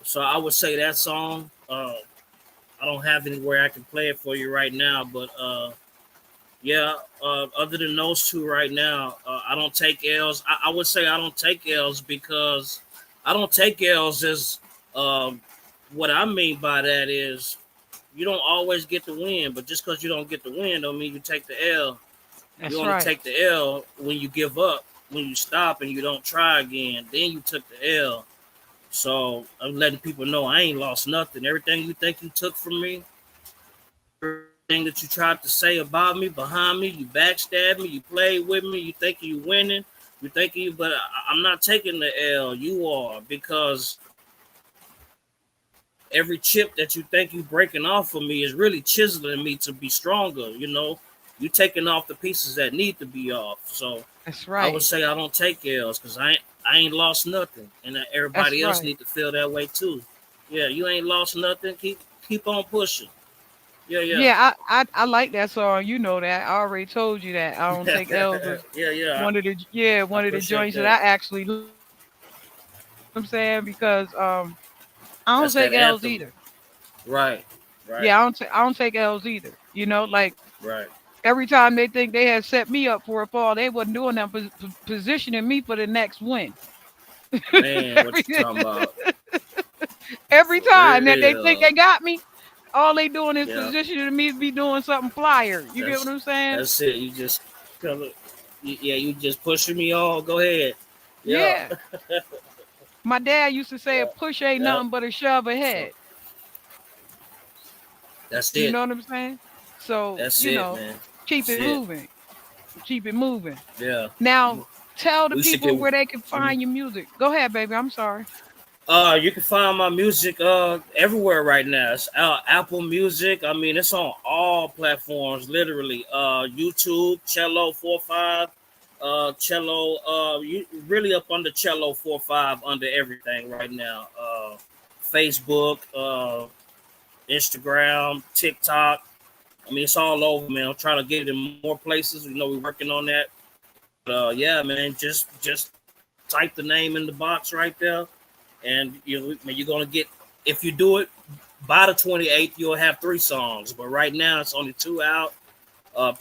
So I would say that song. I don't have anywhere I can play it for you right now, but yeah. Other than those two right now, I don't take L's. I would say I don't take L's because I don't take L's as what I mean by that is you don't always get the win, but just because you don't get the win don't mean you take the L. You That's only right. take the L when you give up, when you stop and you don't try again. Then you took the L. So I'm letting people know I ain't lost nothing. Everything you think you took from me, everything that you tried to say about me, behind me, you backstabbed me, you played with me, you think you winning, you think you, but I'm not taking the L. You are, because every chip that you think you breaking off of me is really chiseling me to be stronger. You taking off the pieces that need to be off. So That's I would right. say I don't take L's because I ain't lost nothing, and That's everybody else right. need to feel that way too. Yeah, you ain't lost nothing. Keep on pushing. Yeah, yeah. Yeah, I like that song. You know that. I already told you that. I don't take L's was Yeah, yeah. I one of the appreciate joints that that. I actually listen to. You know what I'm saying? Because I don't That's take that L's anthem. either. Right, right, Yeah, I don't take L's either. Like right. every time they think they had set me up for a fall, they wasn't doing that, positioning me for the next win. Man, what every, you talking about? every For time that they think real. they got me, all they doing is Yeah, positioning me to be doing something flyer. You get what that's I'm saying? that's it. You just cover. Yeah, you just pushing me on. Go ahead. Yeah, Yeah. My dad used to say a yeah, push ain't yeah. nothing but a shove So ahead. that's You it. know what I'm saying? So, That's it, man. keep That's it it. moving. Keep it moving. Yeah. Now, tell the We should people get. where they can Mhm. find your music. Go ahead, baby. I'm sorry. You can find my music everywhere right now. It's Apple Music. I mean, it's on all platforms, literally. YouTube, Cello 45, Cello. You really up under Cello 45 under everything right now. Facebook, Instagram, TikTok. I mean, it's all over, man. I'm trying to get it in more places. We're working on that. Yeah, man. Just type the name in the box right there, and you're gonna get. If you do it by the 28th, you'll have 3 songs. But right now, it's only 2 out.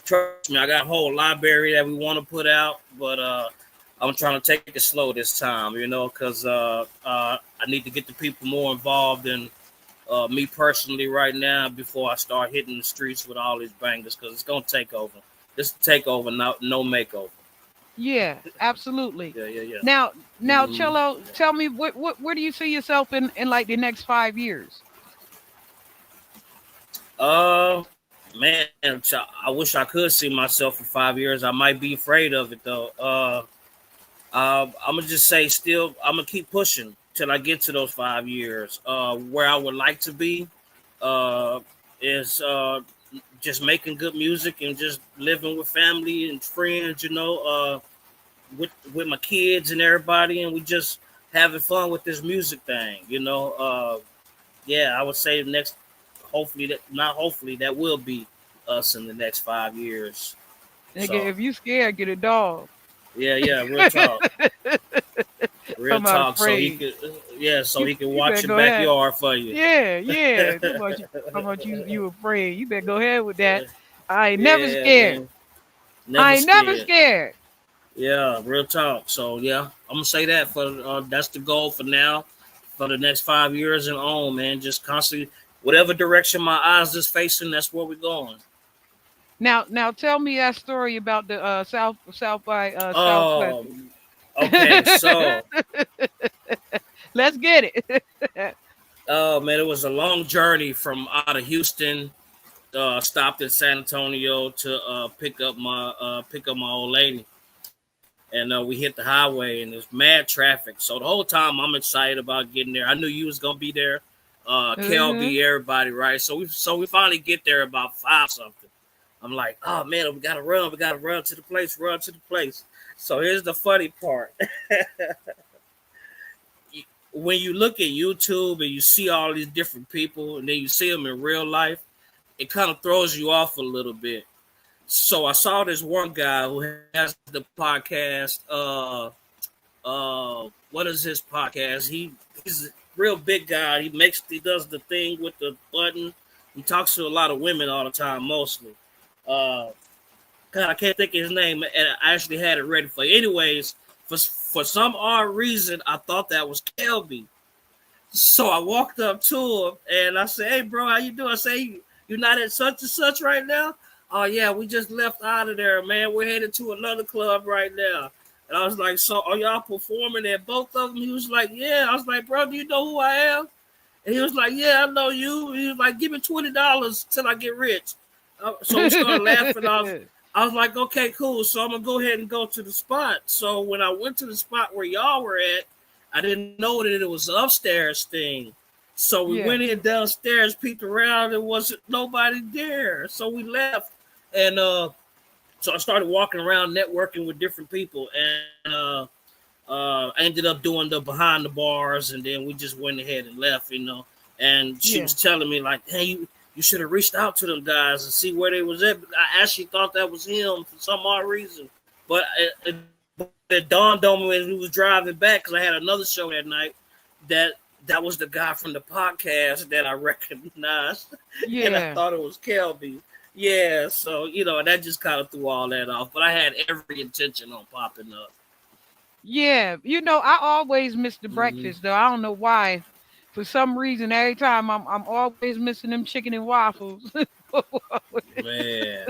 Trust me, I got a whole library that we want to put out, but I'm trying to take it slow this time, because I need to get the people more involved in me personally right now before I start hitting the streets with all these bangers, because it's gonna take over. This takeover, no makeover. Yeah, absolutely. Yeah, yeah, yeah. Now, Mm-hmm. Cello, tell me where do you see yourself in like the next 5 years? Man, I wish I could see myself for 5 years. I might be afraid of it though. I'm gonna just say, still, I'm gonna keep pushing till I get to those 5 years. Where I would like to be, uh, is just making good music and just living with family and friends. With my kids and everybody, and we just having fun with this music thing. Yeah, I would say the next, hopefully that not hopefully that will be us in the next 5 years. Nigga, So if you scared, get a dog. yeah, yeah, real talk, Real Come out talk. So he afraid. could, yeah, so he can You better watch your go ahead. backyard for you. Yeah, yeah. How about you afraid? You better go ahead with that. I ain't never Yeah, scared. man. Never I ain't never scared. scared. Yeah, real talk. So yeah, I'm gonna say that for that's the goal for now, for the next 5 years and on, man. Just constantly, whatever direction my eyes is facing, that's where we're going. Now tell me that story about the South by Southwest. Okay, so Let's get it. oh man, it was a long journey from out of Houston. Stopped in San Antonio to pick up my old lady, and we hit the highway, and there's mad traffic. So the whole time I'm excited about getting there. I knew you was gonna be there, Hmm. KLB, everybody, right? So we finally get there about 5 something. I'm like, oh man, we gotta run to the place, run to the place. So here's the funny part. When you look at YouTube and you see all these different people, and then you see them in real life, it kind of throws you off a little bit. So I saw this one guy who has the podcast. What is his podcast? He's a real big guy. He does the thing with the button. He talks to a lot of women all the time, mostly. Uh, God, I can't think of his name, and I actually had it ready for you. Anyways, for some odd reason, I thought that was Kelby. So I walked up to him and I said, "Hey, bro, how you doing?" I say, "You're not at such and such right now?" "Oh yeah, we just left out of there, man. We're headed to another club right now." And I was like, "So are y'all performing at both of them?" He was like, "Yeah." I was like, "Bro, do you know who I am?" And he was like, "Yeah, I know you." He was like, "Give me $20 till I get rich." So we started laughing. I was like, "Okay, cool. So I'm gonna go ahead and go to the spot." So when I went to the spot where y'all were at, I didn't know that it was an upstairs thing. So we Yeah, went in downstairs, peeked around, there wasn't nobody there. So we left. And so I started walking around networking with different people, and I ended up doing the behind the bars, and then we just went ahead and left. And she yeah, was telling me like, "Hey, you should have reached out to them guys and see where they was at." I actually thought that was him for some odd reason, but it dawned on me when we was driving back, because I had another show that night, that that was the guy from the podcast that I recognized, and I yeah. thought it was Kelby. Yeah, so and that just kind of threw all that off. But I had every intention on popping up. Yeah, I always miss the Hmm. breakfast though. I don't know why. For some reason, every time I'm always missing them chicken and waffles. Man,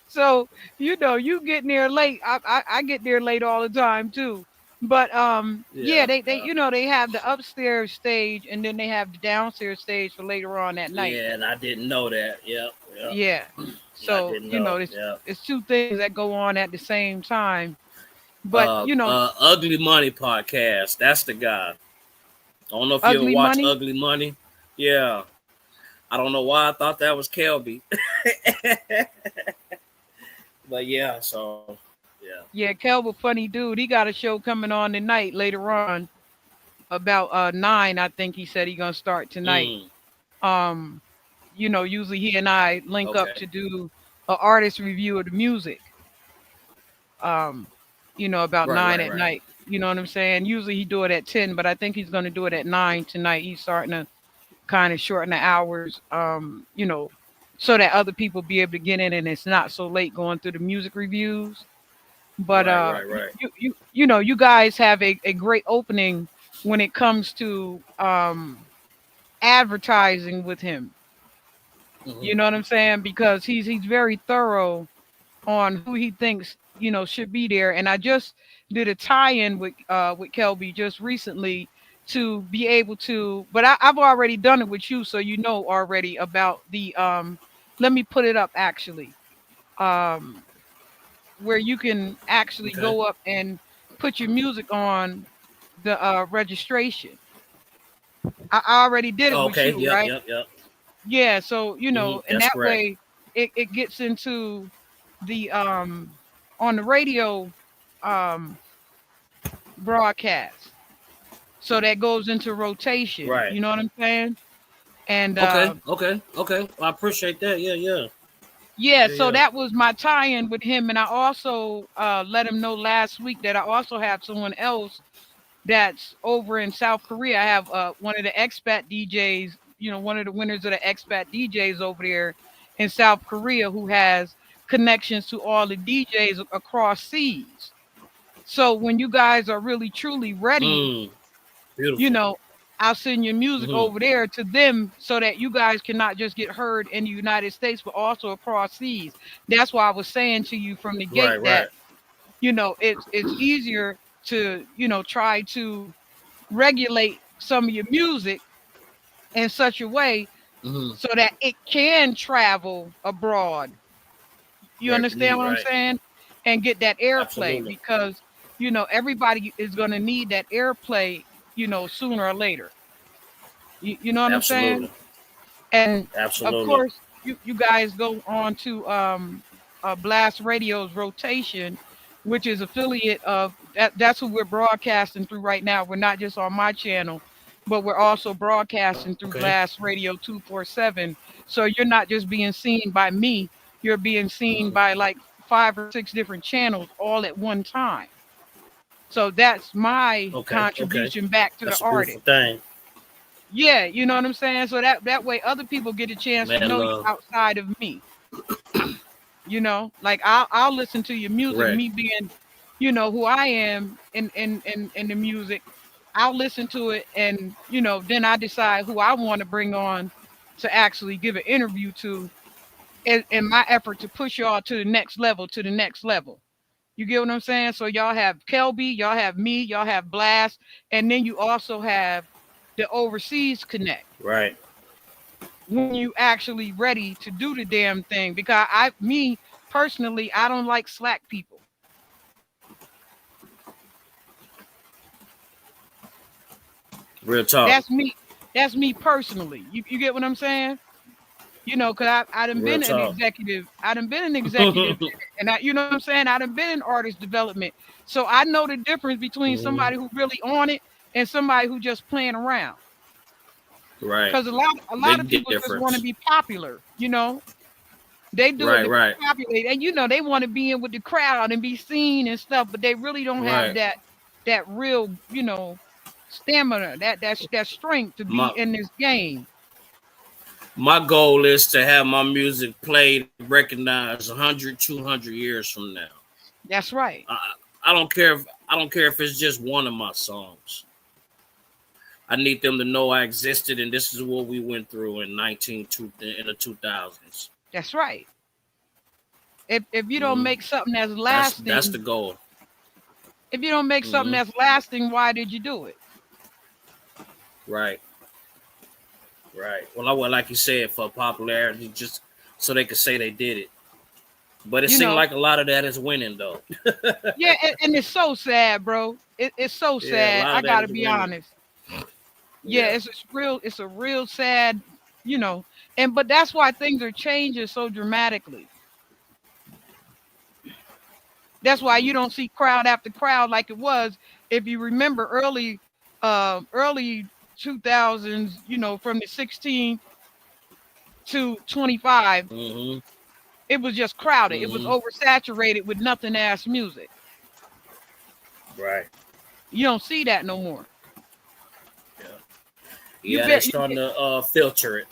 So you getting there late. I get there late all the time too. But yeah, yeah, they yeah, they have the upstairs stage and then they have the downstairs stage for later on that night. yeah. And I didn't know that. Yep, yep. Yeah. I So didn't know. it's Yep. two things that go on at the same time. But Ugly Money podcast. That's the guy. I don't know if you ever ugly watch money. Ugly Money. Yeah. I don't know why I thought that was Kelby. But yeah, so yeah. Yeah, Kelvin, funny dude. He got a show coming on tonight later on about 9. I think he said he gonna start tonight. Mm, Um, usually he and I link up okay. to do a artist review of the music. Um, about Right, 9 right, at right. night. You know what I'm saying? Usually he do it at 10, but I think he's gonna do it at 9 tonight. He's starting to kind of shorten the hours. So that other people be able to get in and it's not so late going through the music reviews. But Right, right, right. you guys have a great opening when it comes to advertising with him. Hmm. You know what I'm saying? Because he's very thorough on who he thinks should be there. And I just did a tie-in with Kelby just recently to be able to, but I've already done it with you, so you know already about the Let me put it up actually. Um, where you can actually Okay. go up and put your music on the registration. I already did it with Okay. you, Yep. right? Yep. Yep. Yeah, so and That's that correct. way it gets into the on the radio um broadcast. So that goes into rotation. Right. You know what I'm saying? And Okay. Okay. Okay. Well, I appreciate that. Yeah. Yeah. yeah, Yeah. so Yeah. that was my tie-in with him, and I also let him know last week that I also have someone else that's over in South Korea. I have one of the expat DJs, one of the winners of the expat DJs over there in South Korea who has connections to all the DJs across seas. So when you guys are really truly ready, Mm, you beautiful. know, I'll send your music Hmm. over there to them so that you guys can not just get heard in the United States, but also across seas. That's why I was saying to you from the Right, gate that, right. it's easier to, try to regulate some of your music in such a way Hmm. so that it can travel abroad. You Where it can understand eat, what I'm right? saying? And get that airplay Absolutely. because, everybody is going to need that airplay, sooner or later. You know what I'm saying? Absolutely. And of Absolutely. course, you guys go on to Blast Radio's rotation, which is affiliate of that's who we're broadcasting through right now. We're not just on my channel, but we're also broadcasting through Okay. Blast Radio 247. So you're not just being seen by me, you're being seen Hmm. by like 5 or 6 different channels all at one time. So that's my Okay. Okay. contribution back to the That's a beautiful artist. thing. Yeah, you know what I'm saying? So that way other people get a chance to Man know you love. outside of me. Like I'll listen to your music, Correct. me being, who I am in the music. I'll listen to it and then I decide who I want to bring on to actually give an interview to in my effort to push y'all to the next level, to the next level. You get what I'm saying? So y'all have Kelby, y'all have me, y'all have Blast, and then you also have the overseas connect Right. when you actually ready to do the damn thing. Because me personally, I don't like slack people. Real talk. That's me. That's me personally. You get what I'm saying? Cause I done Real been an talk. executive. I done been an executive, and you know what I'm saying. I done been in artist development, so I know the difference between Hmm. somebody who really on it and somebody who just playing around. Right. Cause a lot of Big people just want to difference. be popular. They do it Right. to be Right. popular, and they want to be in with the crowd and be seen and stuff, but they really don't have Right. that real, stamina, that strength to be My in this game. my goal is to have my music played and recognized 100, 200 years from now. That's right. I don't care if it's just one of my songs. I need them to know I existed and this is what we went through in the 2000s. That's right. If you don't Hmm. make something that's That's the lasting, goal. if you don't make something Hmm. that's lasting, why did you do it? Right. Right. Well, I would like you said for popularity, just so they could say they did it. But it You seemed know, like a lot of that is winning, though. yeah, and it's so sad, bro. It's so Yeah, a sad. lot I of that gotta is be winning. honest. Yeah, Yeah. it's a real sad, you know, and but that's why things are changing so dramatically. That's why Hmm. you don't see crowd after crowd like it was. If you remember early 2000s, from the 16 to 25, Hmm. it was just crowded. It was Hmm. oversaturated with nothing ass music. Right. You don't see that no more. Yeah. You Yeah, they bet you starting to filter it.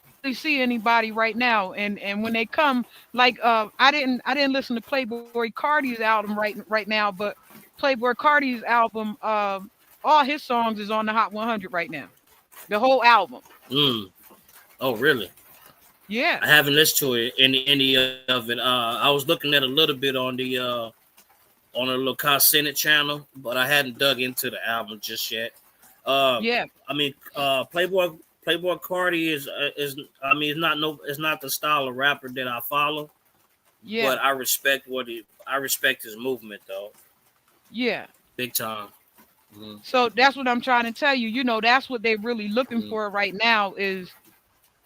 barely see anybody right now. And when they come, like I didn't listen to Playboy Cardi's album right now, but Playboy Cardi's album, all his songs is on the Hot 100 right now. The whole album. Mm. Oh, really? Yeah. I haven't listened to it any of it. I was looking at a little bit on a little Senate channel, but I hadn't dug into the album just yet. Uh, Yeah. I mean, Playboy Cardi is I mean, it's not the style of rapper that I follow, Yeah. but I respect his movement though, Yeah. big time. Mm-hmm. So that's what I'm trying to tell you. That's what they're really looking Mm-hmm. for right now is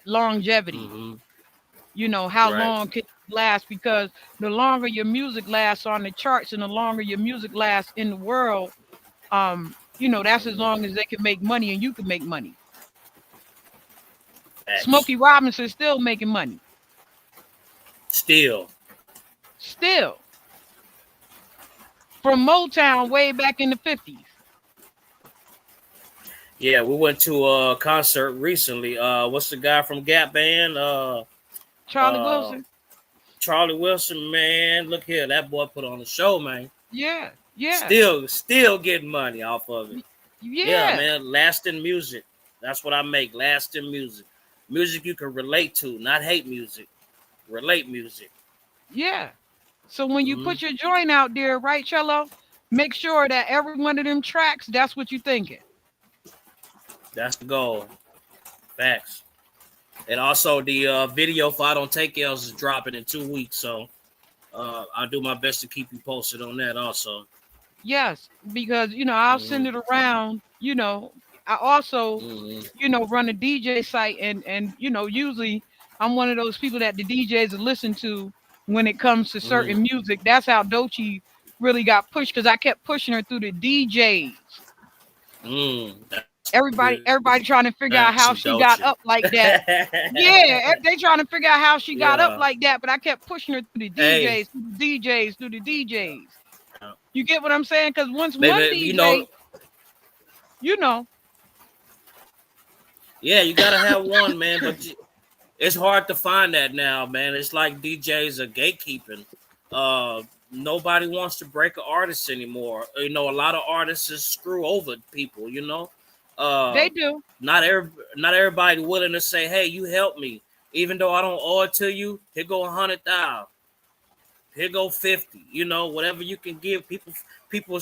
longevity. Mm-hmm. How Right. long can you last? Because the longer your music lasts on the charts and the longer your music lasts in the world, that's as long Mm-hmm. as they can make money and you can make money. X. Smokey Robinson still making money. Still. Still. from Motown way back in the 50s. Yeah, we went to a concert recently. What's the guy from Gap Band? Charlie Uh, Wilson. Charlie Wilson, man. Look here, that boy put on a show, man. Yeah, yeah, Still getting money off of it. Yeah, yeah, man. Lasting music. That's what I make. Lasting music. Music you can relate to, not hate music. Relate music. yeah. So when you Hmm put your joint out there, right, Cello, make sure that every one of them tracks, that's what you're thinking. That's the goal. Facts. And also the video for I Don't Take L's is dropping in 2 weeks. So I'll do my best to keep you posted on that also. Yes, because I'll hmm send it around. I also, hmm run a DJ site, and usually I'm one of those people that the DJs listen to when it comes to hmm certain music. That's how Dochi really got pushed because I kept pushing her through the DJs. That's Everybody trying to figure out how Dochi. she got up like that. Yeah, they trying to figure out how she got up Yeah. like that, but I kept pushing her through the Hey. DJs, through the DJs, through the DJs. You get what I'm saying? Because once one Maybe DJ, you know, yeah, you gotta have one, man. But it's hard to find that now, man. It's like DJs are gatekeeping. Nobody wants to break an artist anymore. A lot of artists just screw over people. they Uh, do. not everybody willing to say, "Hey, you help me," even though I don't owe it to you. Here go 100,000. Here go 50. Whatever you can give people. People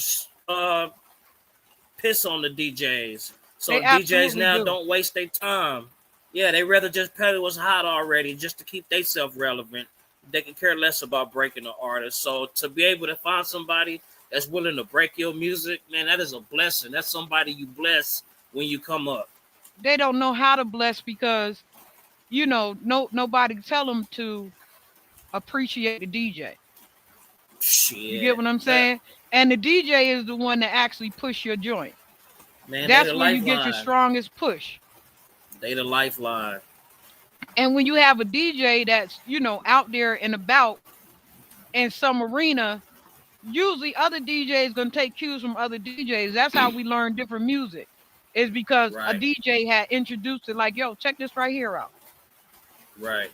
piss on the DJs. They So DJs absolutely now do. don't waste their time. Yeah, they rather just play what's hot already just to keep themselves relevant. They can care less about breaking the artist. So to be able to find somebody that's willing to break your music, man, that is a blessing. That's somebody you bless when you come up. They don't know how to bless because nobody tell them to appreciate the DJ. You get Shit. what I'm saying? And the DJ is the one that actually push your joint. Man, they That's the where you get your lifeline. strongest push. They the lifeline. And when you have a DJ that's out there and about in some arena, usually other DJs gonna take cues from other DJs. That's how we learn different music. Is because a Right. DJ had introduced it like, yo, check this right here out. Right.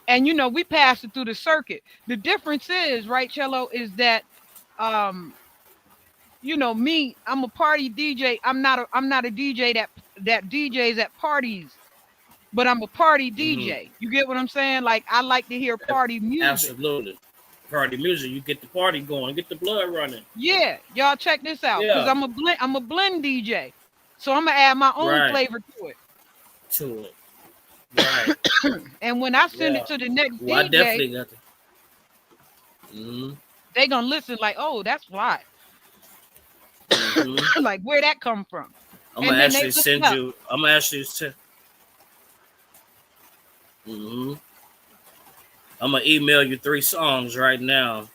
And we passed it through the circuit. The difference is, right, Cello, is that um, me, I'm a party DJ. I'm not a DJ that DJs at parties, but I'm a party hmm DJ. You get what I'm saying? Like I like to hear party music. Absolutely. Party music. You get the party going. Get the blood running. Yeah, y'all check this out because Yeah. I'm a blend DJ. So I'm gonna add my own Right. flavor to it. To it. Right. And when I send Yeah. it to the next Well, I DJ, definitely got to. Mm-hmm. they gonna listen like, oh, that's fly. Mm-hmm. Like where that come from? I'm And gonna then they actually look it send up. you. I'm gonna actually send. Mm-hmm. I'm gonna email you 3 songs right now.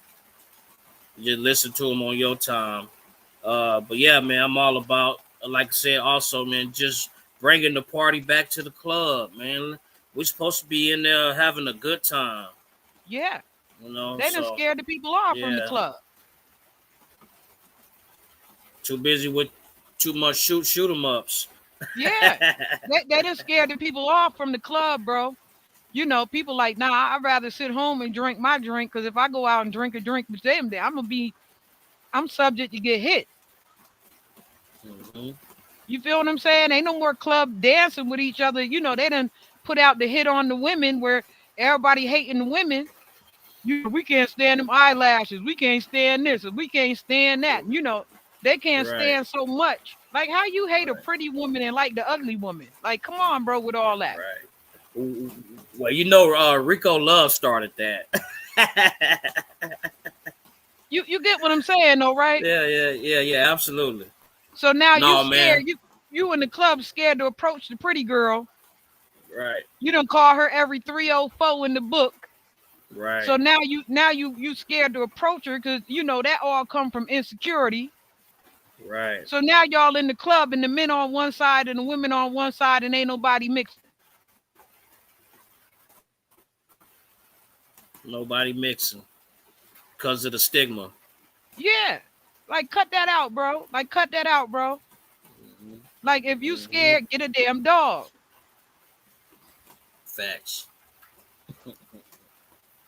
You just listen to them on your time. But yeah, man, I'm all about. Like I said, also, man, just bringing the party back to the club, man. We're supposed to be in there having a good time, Yeah, they done So scared the people off from the yeah, club. too busy with too much shoot 'em ups. Yeah, they done scared the people off from the club, bro. People like, nah, I'd rather sit home and drink my drink because if I go out and drink a drink with them, then I'm subject to get hit. hmm You feel what I'm saying? Ain't no more club dancing with each other. They done put out the hit on the women where everybody hating the women. We can't stand them eyelashes. We can't stand this. Or we can't stand that. They can't Right, stand so much. Like how you hate a right, pretty woman and like the ugly woman. Like, come on, bro, with all that. right. Well, Rico Love started that. You get what I'm saying, though, right? Yeah. Absolutely. So now you No, scared. man. You in the club scared to approach the pretty girl. Right, You don't call her every 304 in the book. right, So now you scared to approach her because that all come from insecurity. right. So now y'all in the club and the men on one side and the women on one side and ain't nobody mixing. Nobody mixing because of the stigma. Yeah. Like cut that out, bro. Like cut that out, bro. Mm-hmm. Like if you Mm-hmm. scared, get a damn dog. Facts.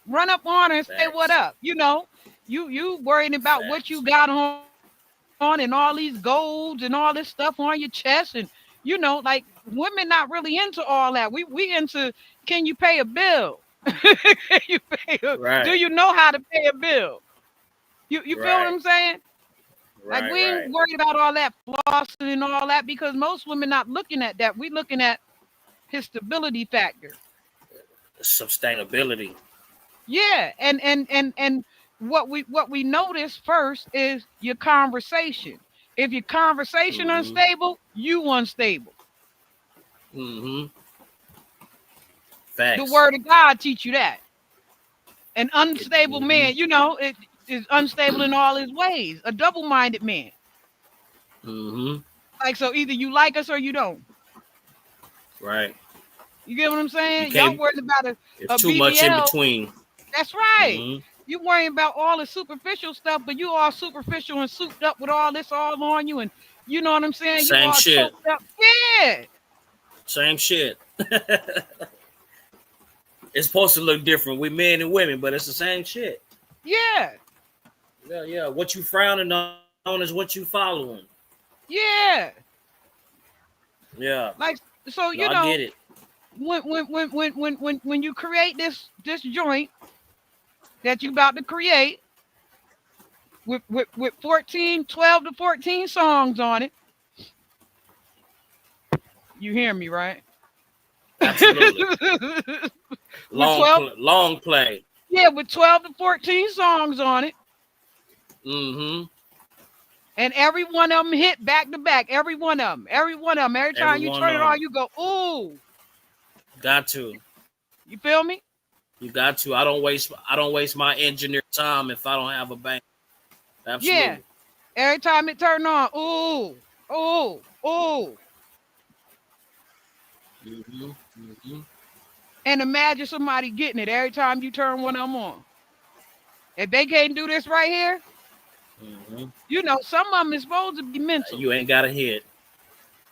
Run up on her and say what Facts. up. You worrying about what you Facts. got on and all these golds and all this stuff on your chest and like women not really into all that. We into can you pay a bill? Can you do you Right. know how to pay a bill? You feel what Right. I'm saying? Like Right. we ain't Right. worried about all that flossing and all that because most women not looking at that. We looking at his stability factor. Sustainability. Yeah, and what we notice first is your conversation. If your conversation Mm-hmm. unstable, you unstable. Mm-hmm. The Facts. word of God teach you that. An unstable Mm-hmm. man, it is unstable in all his ways. A double-minded man. Mm-hmm. Like so, either you like us or you don't. Right. You get what I'm You saying? Y'all can't. worried about It's a too much in BBL. between. That's right. Mm-hmm. You worrying about all the superficial stuff, but you all superficial and souped up with all this all on you, and you know what I'm saying? You Same all shit. choked up. Yeah, Same shit. It's supposed to look different. We men and women, but it's the same shit. yeah, Yeah, yeah. What you frowning on is what you following. yeah. Yeah. Like so, No, I get it. when you create this joint that you about to create with 14, 12 to 14 songs on it, you hear me, right? Absolutely. with 12, Long play. yeah, with 12 to 14 songs on it. Mm-hmm. And every one of them hit back to back. Every one of them. Every one of them. Every Every time you one turn it of on, them. you go, ooh. Got to. You feel me? You got to. I don't waste my engineer time if I don't have a bang. Yeah. Absolutely. Every time it turned on, ooh, ooh, ooh. Mm-hmm. Mm-hmm. And imagine somebody getting it every time you turn one of them on. If they can't do this right here, Mm-hmm. some of them is supposed to be mental. You ain't got a hit.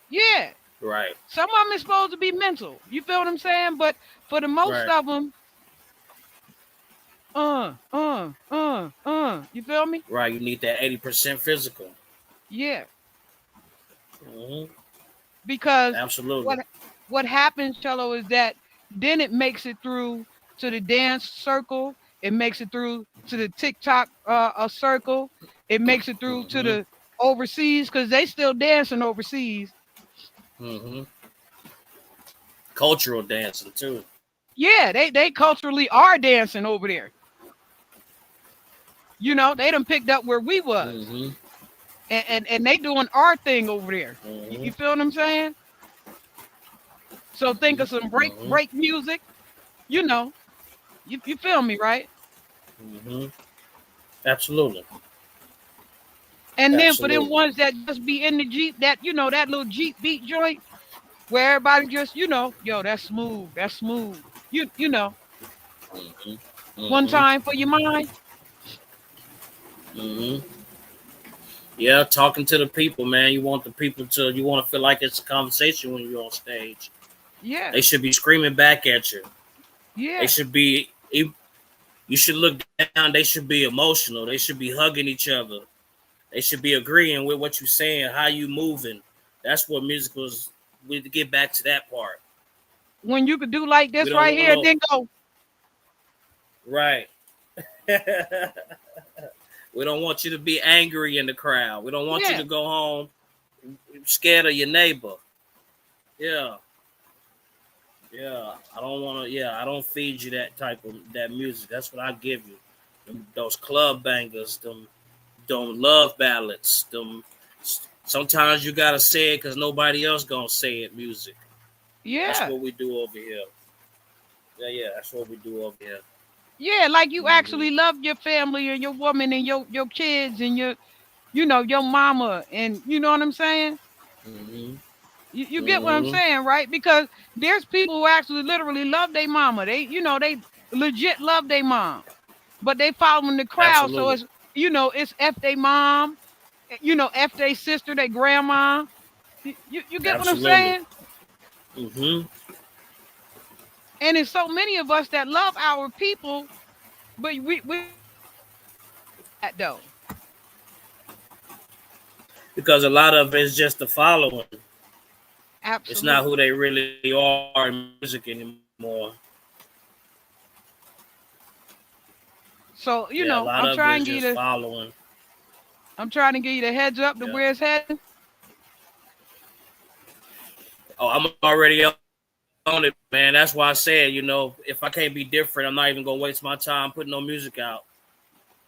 Yeah. Right. Some of them is supposed to be mental. You feel what I'm saying? But for the most Right. of them, you feel me? Right. You need that 80% physical. Yeah. Mm-hmm. Because Absolutely. what happens, Cello, is that then it makes it through to the dance circle. It makes it through to the TikTok circle. It makes it through to Mm-hmm. the overseas because they still dancing overseas. Mm-hmm. Cultural dancing too. Yeah, they culturally are dancing over there. They done picked up where we was, Mm-hmm. and they doing our thing over there. You Mm-hmm. feel what I'm saying? So think of some Mm-hmm. break music. You know, you feel me, right? Mm-hmm. Absolutely. And then for them Absolutely. ones that just be in the Jeep, that little Jeep beat joint where everybody just, yo, that's smooth. That's smooth. You know, Mm-hmm. one Mm-hmm. time for your mind. Mm-hmm. Yeah, talking to the people, man. You want you want to feel like it's a conversation when you're on stage. Yeah. They should be screaming back at you. They Yeah. should be, you should look down. They should be emotional. They should be hugging each other. They should be agreeing with what you're saying, how you moving. That's what music was. We to get back to that part. When you could do like We this don't right want here, no then go, right. We don't want you to be angry in the crowd. We don't want you yeah, to go home scared of your neighbor. Yeah. Yeah. I don't want to, yeah, I don't feed you that type of that music. That's what I give you. Those club bangers, them love ballads, them sometimes you gotta say it because nobody else gonna say it music. That's yeah, what we do over here. Yeah, yeah, that's what we do over here. yeah. Like you Mm-hmm. actually love your family and your woman and your kids and your mama and you know what I'm saying? Mm-hmm. You get what I'm Mm-hmm. saying, right? Because there's people who actually literally love their mama. They legit love their mom, but they following the crowd. So Absolutely. it's F they mom. F their sister, their grandma. You get what I'm Absolutely. saying? Hmm. And there's so many of us that love our people, but we that though. Because a lot of it's just the following. It's not who Absolutely. they really are in music anymore. So, Yeah, a lot of it is just following. I'm trying to give you the heads up to Yeah. where it's heading. Oh, I'm already on it, man. That's why I said, if I can't be different, I'm not even gonna waste my time putting no music out.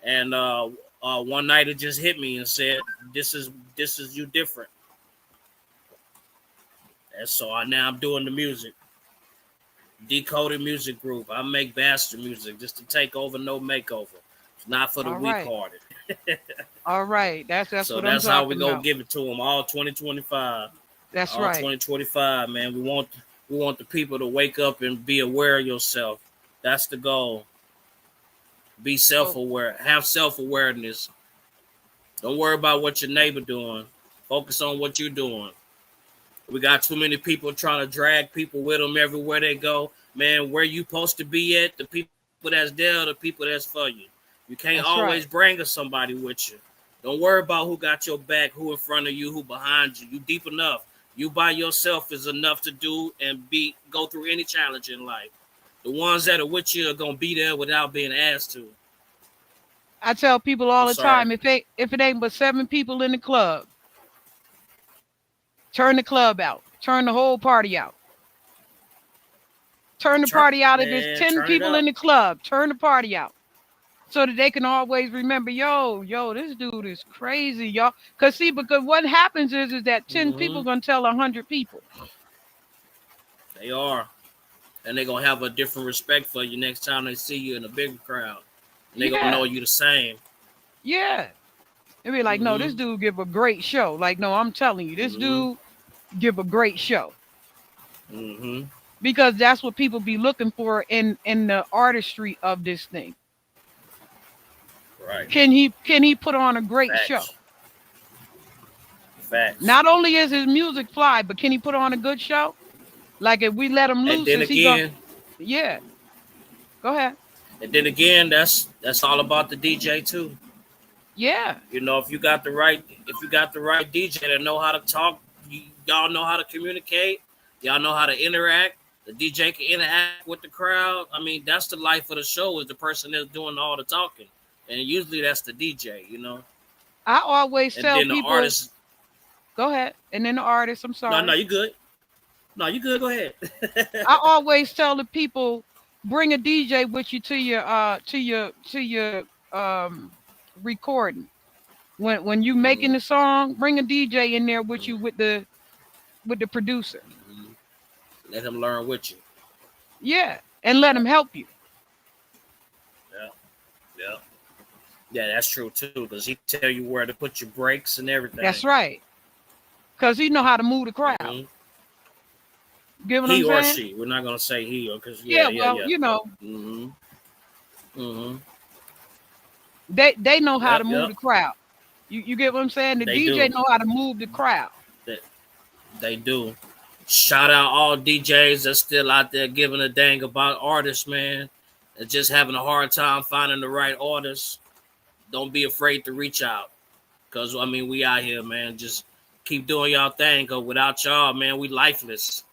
And one night it just hit me and said, "This is you different." And so now I'm doing the music, decoded music group. I make bastard music just to take over, no makeover. It's not for the All weak right. hearted. All right. That's So what I'm that's how we talking go about. give it to them all 2025. That's All right. 2025, man. We want the people to wake up and be aware of yourself. That's the goal. Be So self-aware. Have self-awareness. Don't worry about what your neighbor doing. Focus on what you're doing. We got too many people trying to drag people with them everywhere they go. Man, where you supposed to be at, the people that's there, the people that's for you. You can't that's always right. bring somebody with you. Don't worry about who got your back, who in front of you, who behind you. You deep enough. You by yourself is enough to do and go through any challenge in life. The ones that are with you are gonna be there without being asked to. I tell people I'm all the sorry. time, if it ain't but 7 people in the club, turn the club out. Turn the whole party out. Turn the party out if it's Man, 10 turn it people in up. the club. Turn the party out. So that they can always remember, yo, this dude is crazy, y'all. Because what happens is that 10 Mm-hmm. people gonna tell 100 people. They are. And they're gonna have a different respect for you next time they see you in a bigger crowd. And they're gonna know Yeah, you the same. yeah. They be like, no, Mm-hmm. this dude give a great show. Like, no, I'm telling you, this Mm-hmm. dude give a great show. Mm-hmm. Because that's what people be looking for in the artistry of this thing. Right. Can he put on a great show? Facts. Facts. Not only is his music fly, but can he put on a good show? Like if we let him And loose, then is he gonna? again, Yeah, go ahead. that's all about the DJ too. Yeah, If you got the right DJ that know how to talk, y'all know how to communicate, y'all know how to interact. The DJ can interact with the crowd. I mean, that's the life of the show is the person that's doing all the talking, and usually that's the DJ. I always And tell then the people, artist. go ahead, and then the artist. I'm No, no, sorry. you good. No, you good. Go ahead. I always tell the people, bring a DJ with you to your um recording. When you making Mhm. the song, bring a DJ in there with you with the producer. Mhm. Let him learn with you. Yeah, and let Yeah, him help you. yeah, yeah. Yeah, that's true too. Because he tell you where to put your brakes and everything. That's right. Cause he know how to move the crowd. Hmm. Get what He I'm or saying? she. We're not gonna say he or because yeah, Yeah, yeah, well, yeah. you know, Hmm. Hmm. they know how to Yep, move yep. the crowd. You get what I'm saying? The They DJ do. know how to move the crowd. They, they do. Shout out all DJs that's still out there giving a dang about artists, man. And just having a hard time finding the right artists. Don't be afraid to reach out. Cause I mean we out here, man. Just keep doing y'all thing. Cause without y'all, man, we lifeless.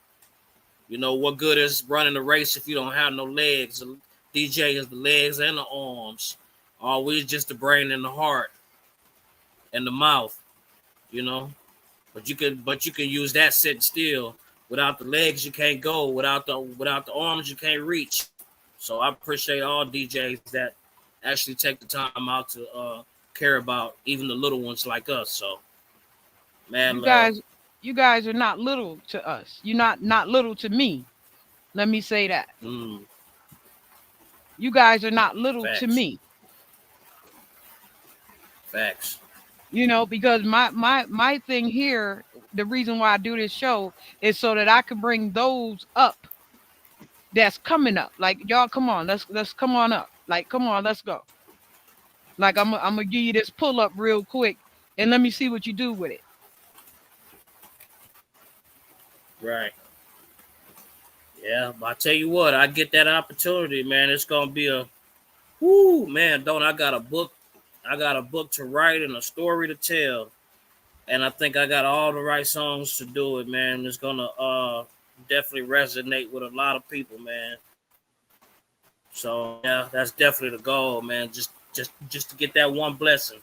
What good is running a race if you don't have no legs? The DJ is the legs and the arms. Always just the brain and the heart and the mouth. You know. But you can use that sitting still. Without the legs, you can't go. Without the arms, you can't reach. So I appreciate all DJs that actually take the time out to care about even the little ones like us. So mad You love. guys, you guys are not little to us. You're not little to me. Let me say that. Mm, You guys are not little to facts. me. Facts. Because my thing here, the reason why I do this show is so that I can bring those up that's coming up. Like y'all, come on, let's come on up. Like, come on, let's go. Like I'm gonna give you this pull up real quick. and let me see what you do with it. Right. Yeah, but I tell you what, I get that opportunity, man. It's gonna be a whoo, man. Don't I got a book? I got a book to write and a story to tell, and I think I got all the right songs to do it, man. It's gonna definitely resonate with a lot of people, man. So yeah, that's definitely the goal, man. Just to get that one blessing.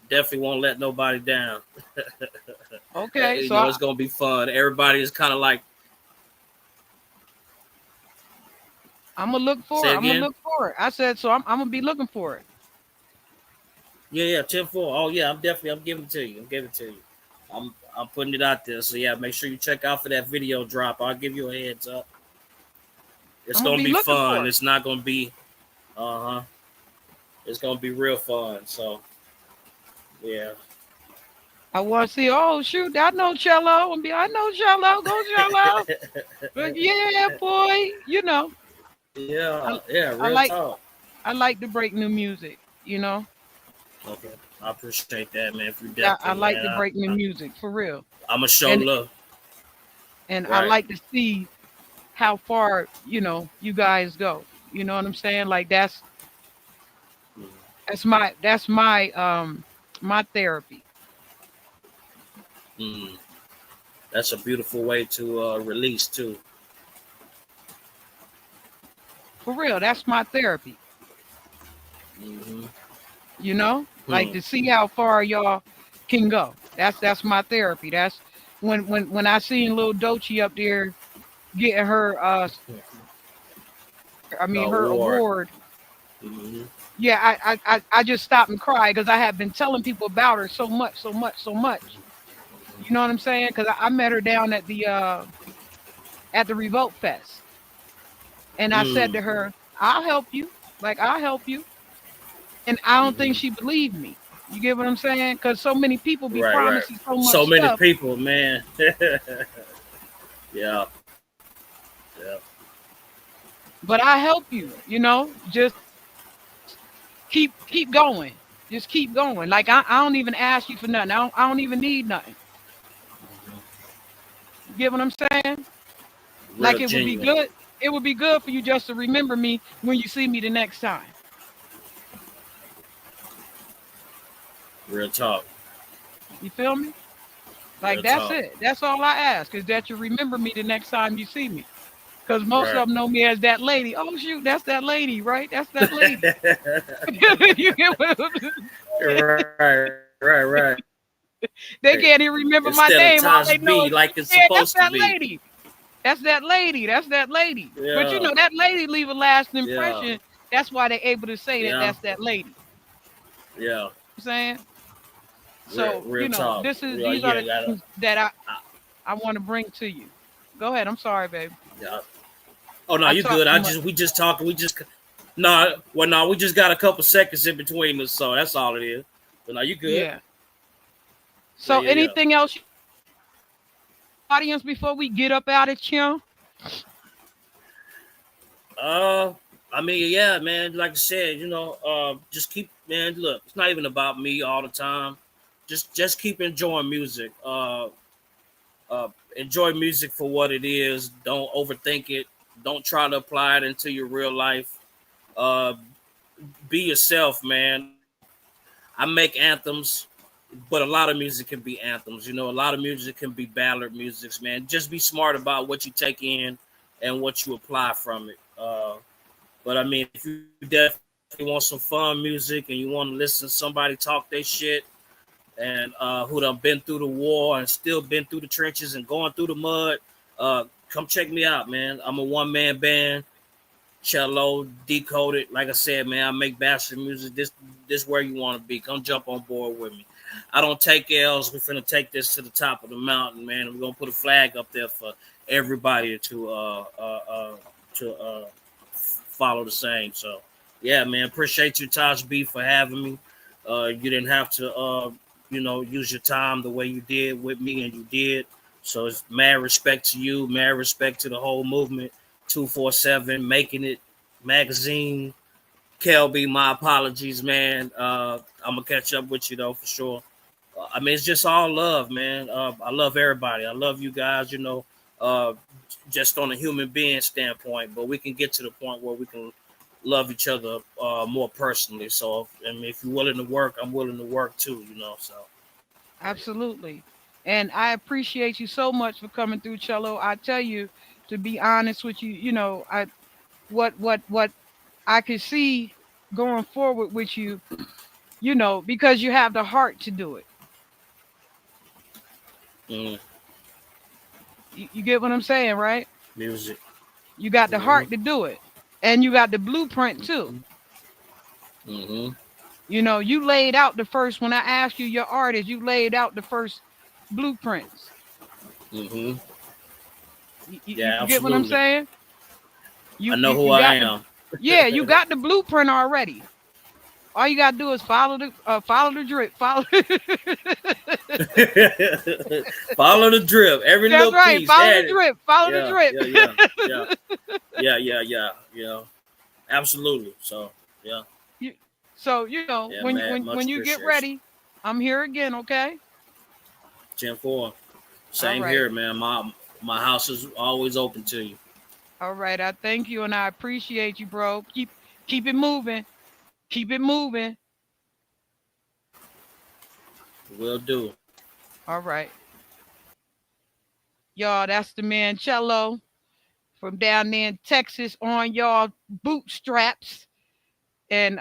Definitely won't let nobody down. Okay, You so know, it's gonna be fun. Everybody is kind of like, I'm gonna look for say it. it I'm gonna again. look for it. I said so. I'm gonna be looking for it. Yeah, 10-4. Oh yeah, I'm giving it to you. I'm giving it to you. I'm putting it out there. So yeah, make sure you check out for that video drop. I'll give you a heads up. It's I'm gonna gonna be be looking fun. for it. It's not gonna be uh-huh. It's gonna be real fun. So yeah. I want to see. Oh shoot, I know cello, and be. I know cello. Go cello. But yeah, boy, you know, I Yeah, I real like talk. I like to break new music. You know, Okay. I appreciate that, man. If you I definitely, like man. to break new music for real, I'm gonna show and love. I Right. like to see how far you guys go. You know what I'm saying? Like that's my therapy. Mm. That's a beautiful way to release too. For real, that's my therapy. Mm-hmm. Like Hmm. to see how far y'all can go. That's my therapy. That's when I seen little Dochi up there getting her The her award. award. Mm-hmm. Yeah, I just stopped and cried because I have been telling people about her so much, so much, so much. You know what I'm saying? Because I met her down at the Revolt Fest, and I said Mm. to her, "I'll help you. Like I'll help you." And I don't think Mm-hmm. she believed me. You get what I'm saying? Because so many people be Right, right. promising so So much many stuff, people, man. Yeah, yeah. but I help you. Just keep going. Just keep going. Like I don't even ask you for nothing. I don't even need nothing. You get what I'm saying? Like Real genuine. it would be good for you just to remember me when you see me the next time. Real talk. You feel me? Like Real that's talk. it. That's all I ask is that you remember me the next time you see me. Because most Right. of them know me as that lady. Oh shoot, that's that lady, right? That's that lady. You get what I'm right. They can't even remember my Instead of name. All Tosh they know B is, like it's yeah, that's supposed to that be. lady. That's that lady. That's that lady. But Yeah, that lady leave a lasting yeah, impression. That's why they're able to say that yeah, that's that lady. yeah. You know what I'm saying? Real, So, real talk. Real, these are yeah, the gotta, things that I want to bring to you. Go ahead. I'm sorry, babe. yeah. Oh no, I you talk good. too much. We just talking. No, well, no, we just got a couple seconds in between us, so that's all it is. But no, you good. Yeah. Yeah, So, yeah, yeah. anything else, audience, before we get up out of here? Uh, I mean, yeah, man. Like I said, just keep, man. Look, it's not even about me all the time. Just keep enjoying music. Enjoy music for what it is. Don't overthink it. Don't try to apply it into your real life. Uh, be yourself, man. I make anthems, but a lot of music can be anthems. A lot of music can be ballad music, man. Just be smart about what you take in and what you apply from it. But I mean, if you definitely want some fun music and you want to listen to somebody talk their shit and who done been through the war and still been through the trenches and going through the mud, come check me out, man. I'm a one-man band, CHELLEAUX, Decoded. Like I said, man, I make bachelor music. This where you want to be. Come jump on board with me. I don't take L's. We're finna take this to the top of the mountain, man. We're gonna put a flag up there for everybody to follow the same. So, yeah, man, appreciate you, Tosh B, for having me. You didn't have to, use your time the way you did with me, and you did. So it's mad respect to you, mad respect to the whole movement. 247, making it magazine. Kelby, my apologies, man. I'm gonna catch up with you though for sure. I mean, it's just all love, man. I love everybody. I love you guys, uh, just on a human being standpoint, but we can get to the point where we can love each other more personally. So, I mean, if you're willing to work, I'm willing to work too, so. Absolutely. And I appreciate you so much for coming through, Cello. I tell you, to be honest with you, what I could see going forward with you, because you have the heart to do it. Mm. You get what I'm saying, right? Music. You got the heart to do it, and you got the blueprint too. Mm-hmm. You laid out the first. When I asked you your artist, you laid out the first blueprints. Mm-hmm. You get what I'm saying? I know who I am. Yeah, you got the blueprint already. All you gotta do is follow the drip. Follow follow the drip. Every That's little right. piece. Follow the drip. Follow the drip. Yeah. Absolutely. So yeah. When you get ready, I'm here again. Okay. 10-4. Same here, man. My house is always open to you. All right. I thank you and I appreciate you, bro. Keep it moving. Keep it moving. Will do. All right. Y'all, that's the man CHELLEAUX from down there in Texas on y'all bootstraps and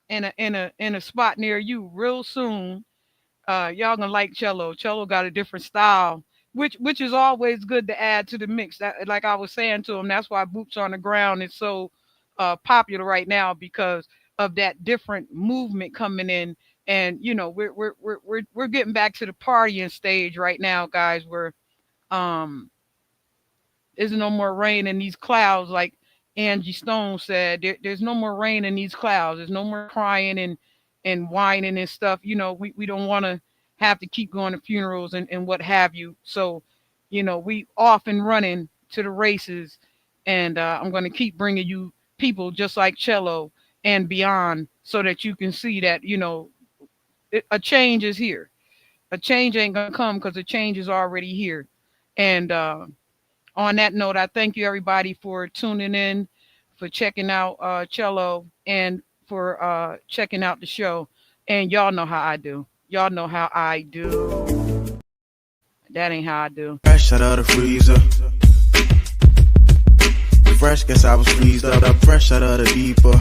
in a spot near you real soon. Y'all gonna like CHELLEAUX. CHELLEAUX got a different style, which is always good to add to the mix. That, like I was saying to him, that's why Boots on the Ground is so popular right now, because of that different movement coming in. And we're getting back to the partying stage right now, guys. Where there's no more rain in these clouds, like Angie Stone said. There's no more rain in these clouds. There's no more crying and whining and stuff. We don't want to have to keep going to funerals and what have you. So, we off and running to the races, and I'm going to keep bringing you people just like CHELLEAUX and beyond, so that you can see that a change is here. A change ain't gonna come because the change is already here. And on that note, I thank you everybody for tuning in, for checking out CHELLEAUX, and for checking out the show. And y'all know how I do. Y'all know how I do. That ain't how I do. Fresh out of the freezer. Fresh, guess I was freezed up. Fresh out of the deeper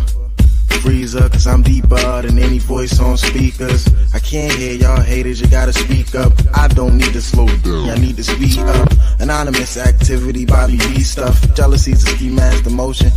freezer, cause I'm deeper than any voice on speakers. I can't hear y'all haters, you gotta speak up. I don't need to slow down, I need to speed up. Anonymous activity, Bobby B stuff. Jealousy's a ski mask, the motion.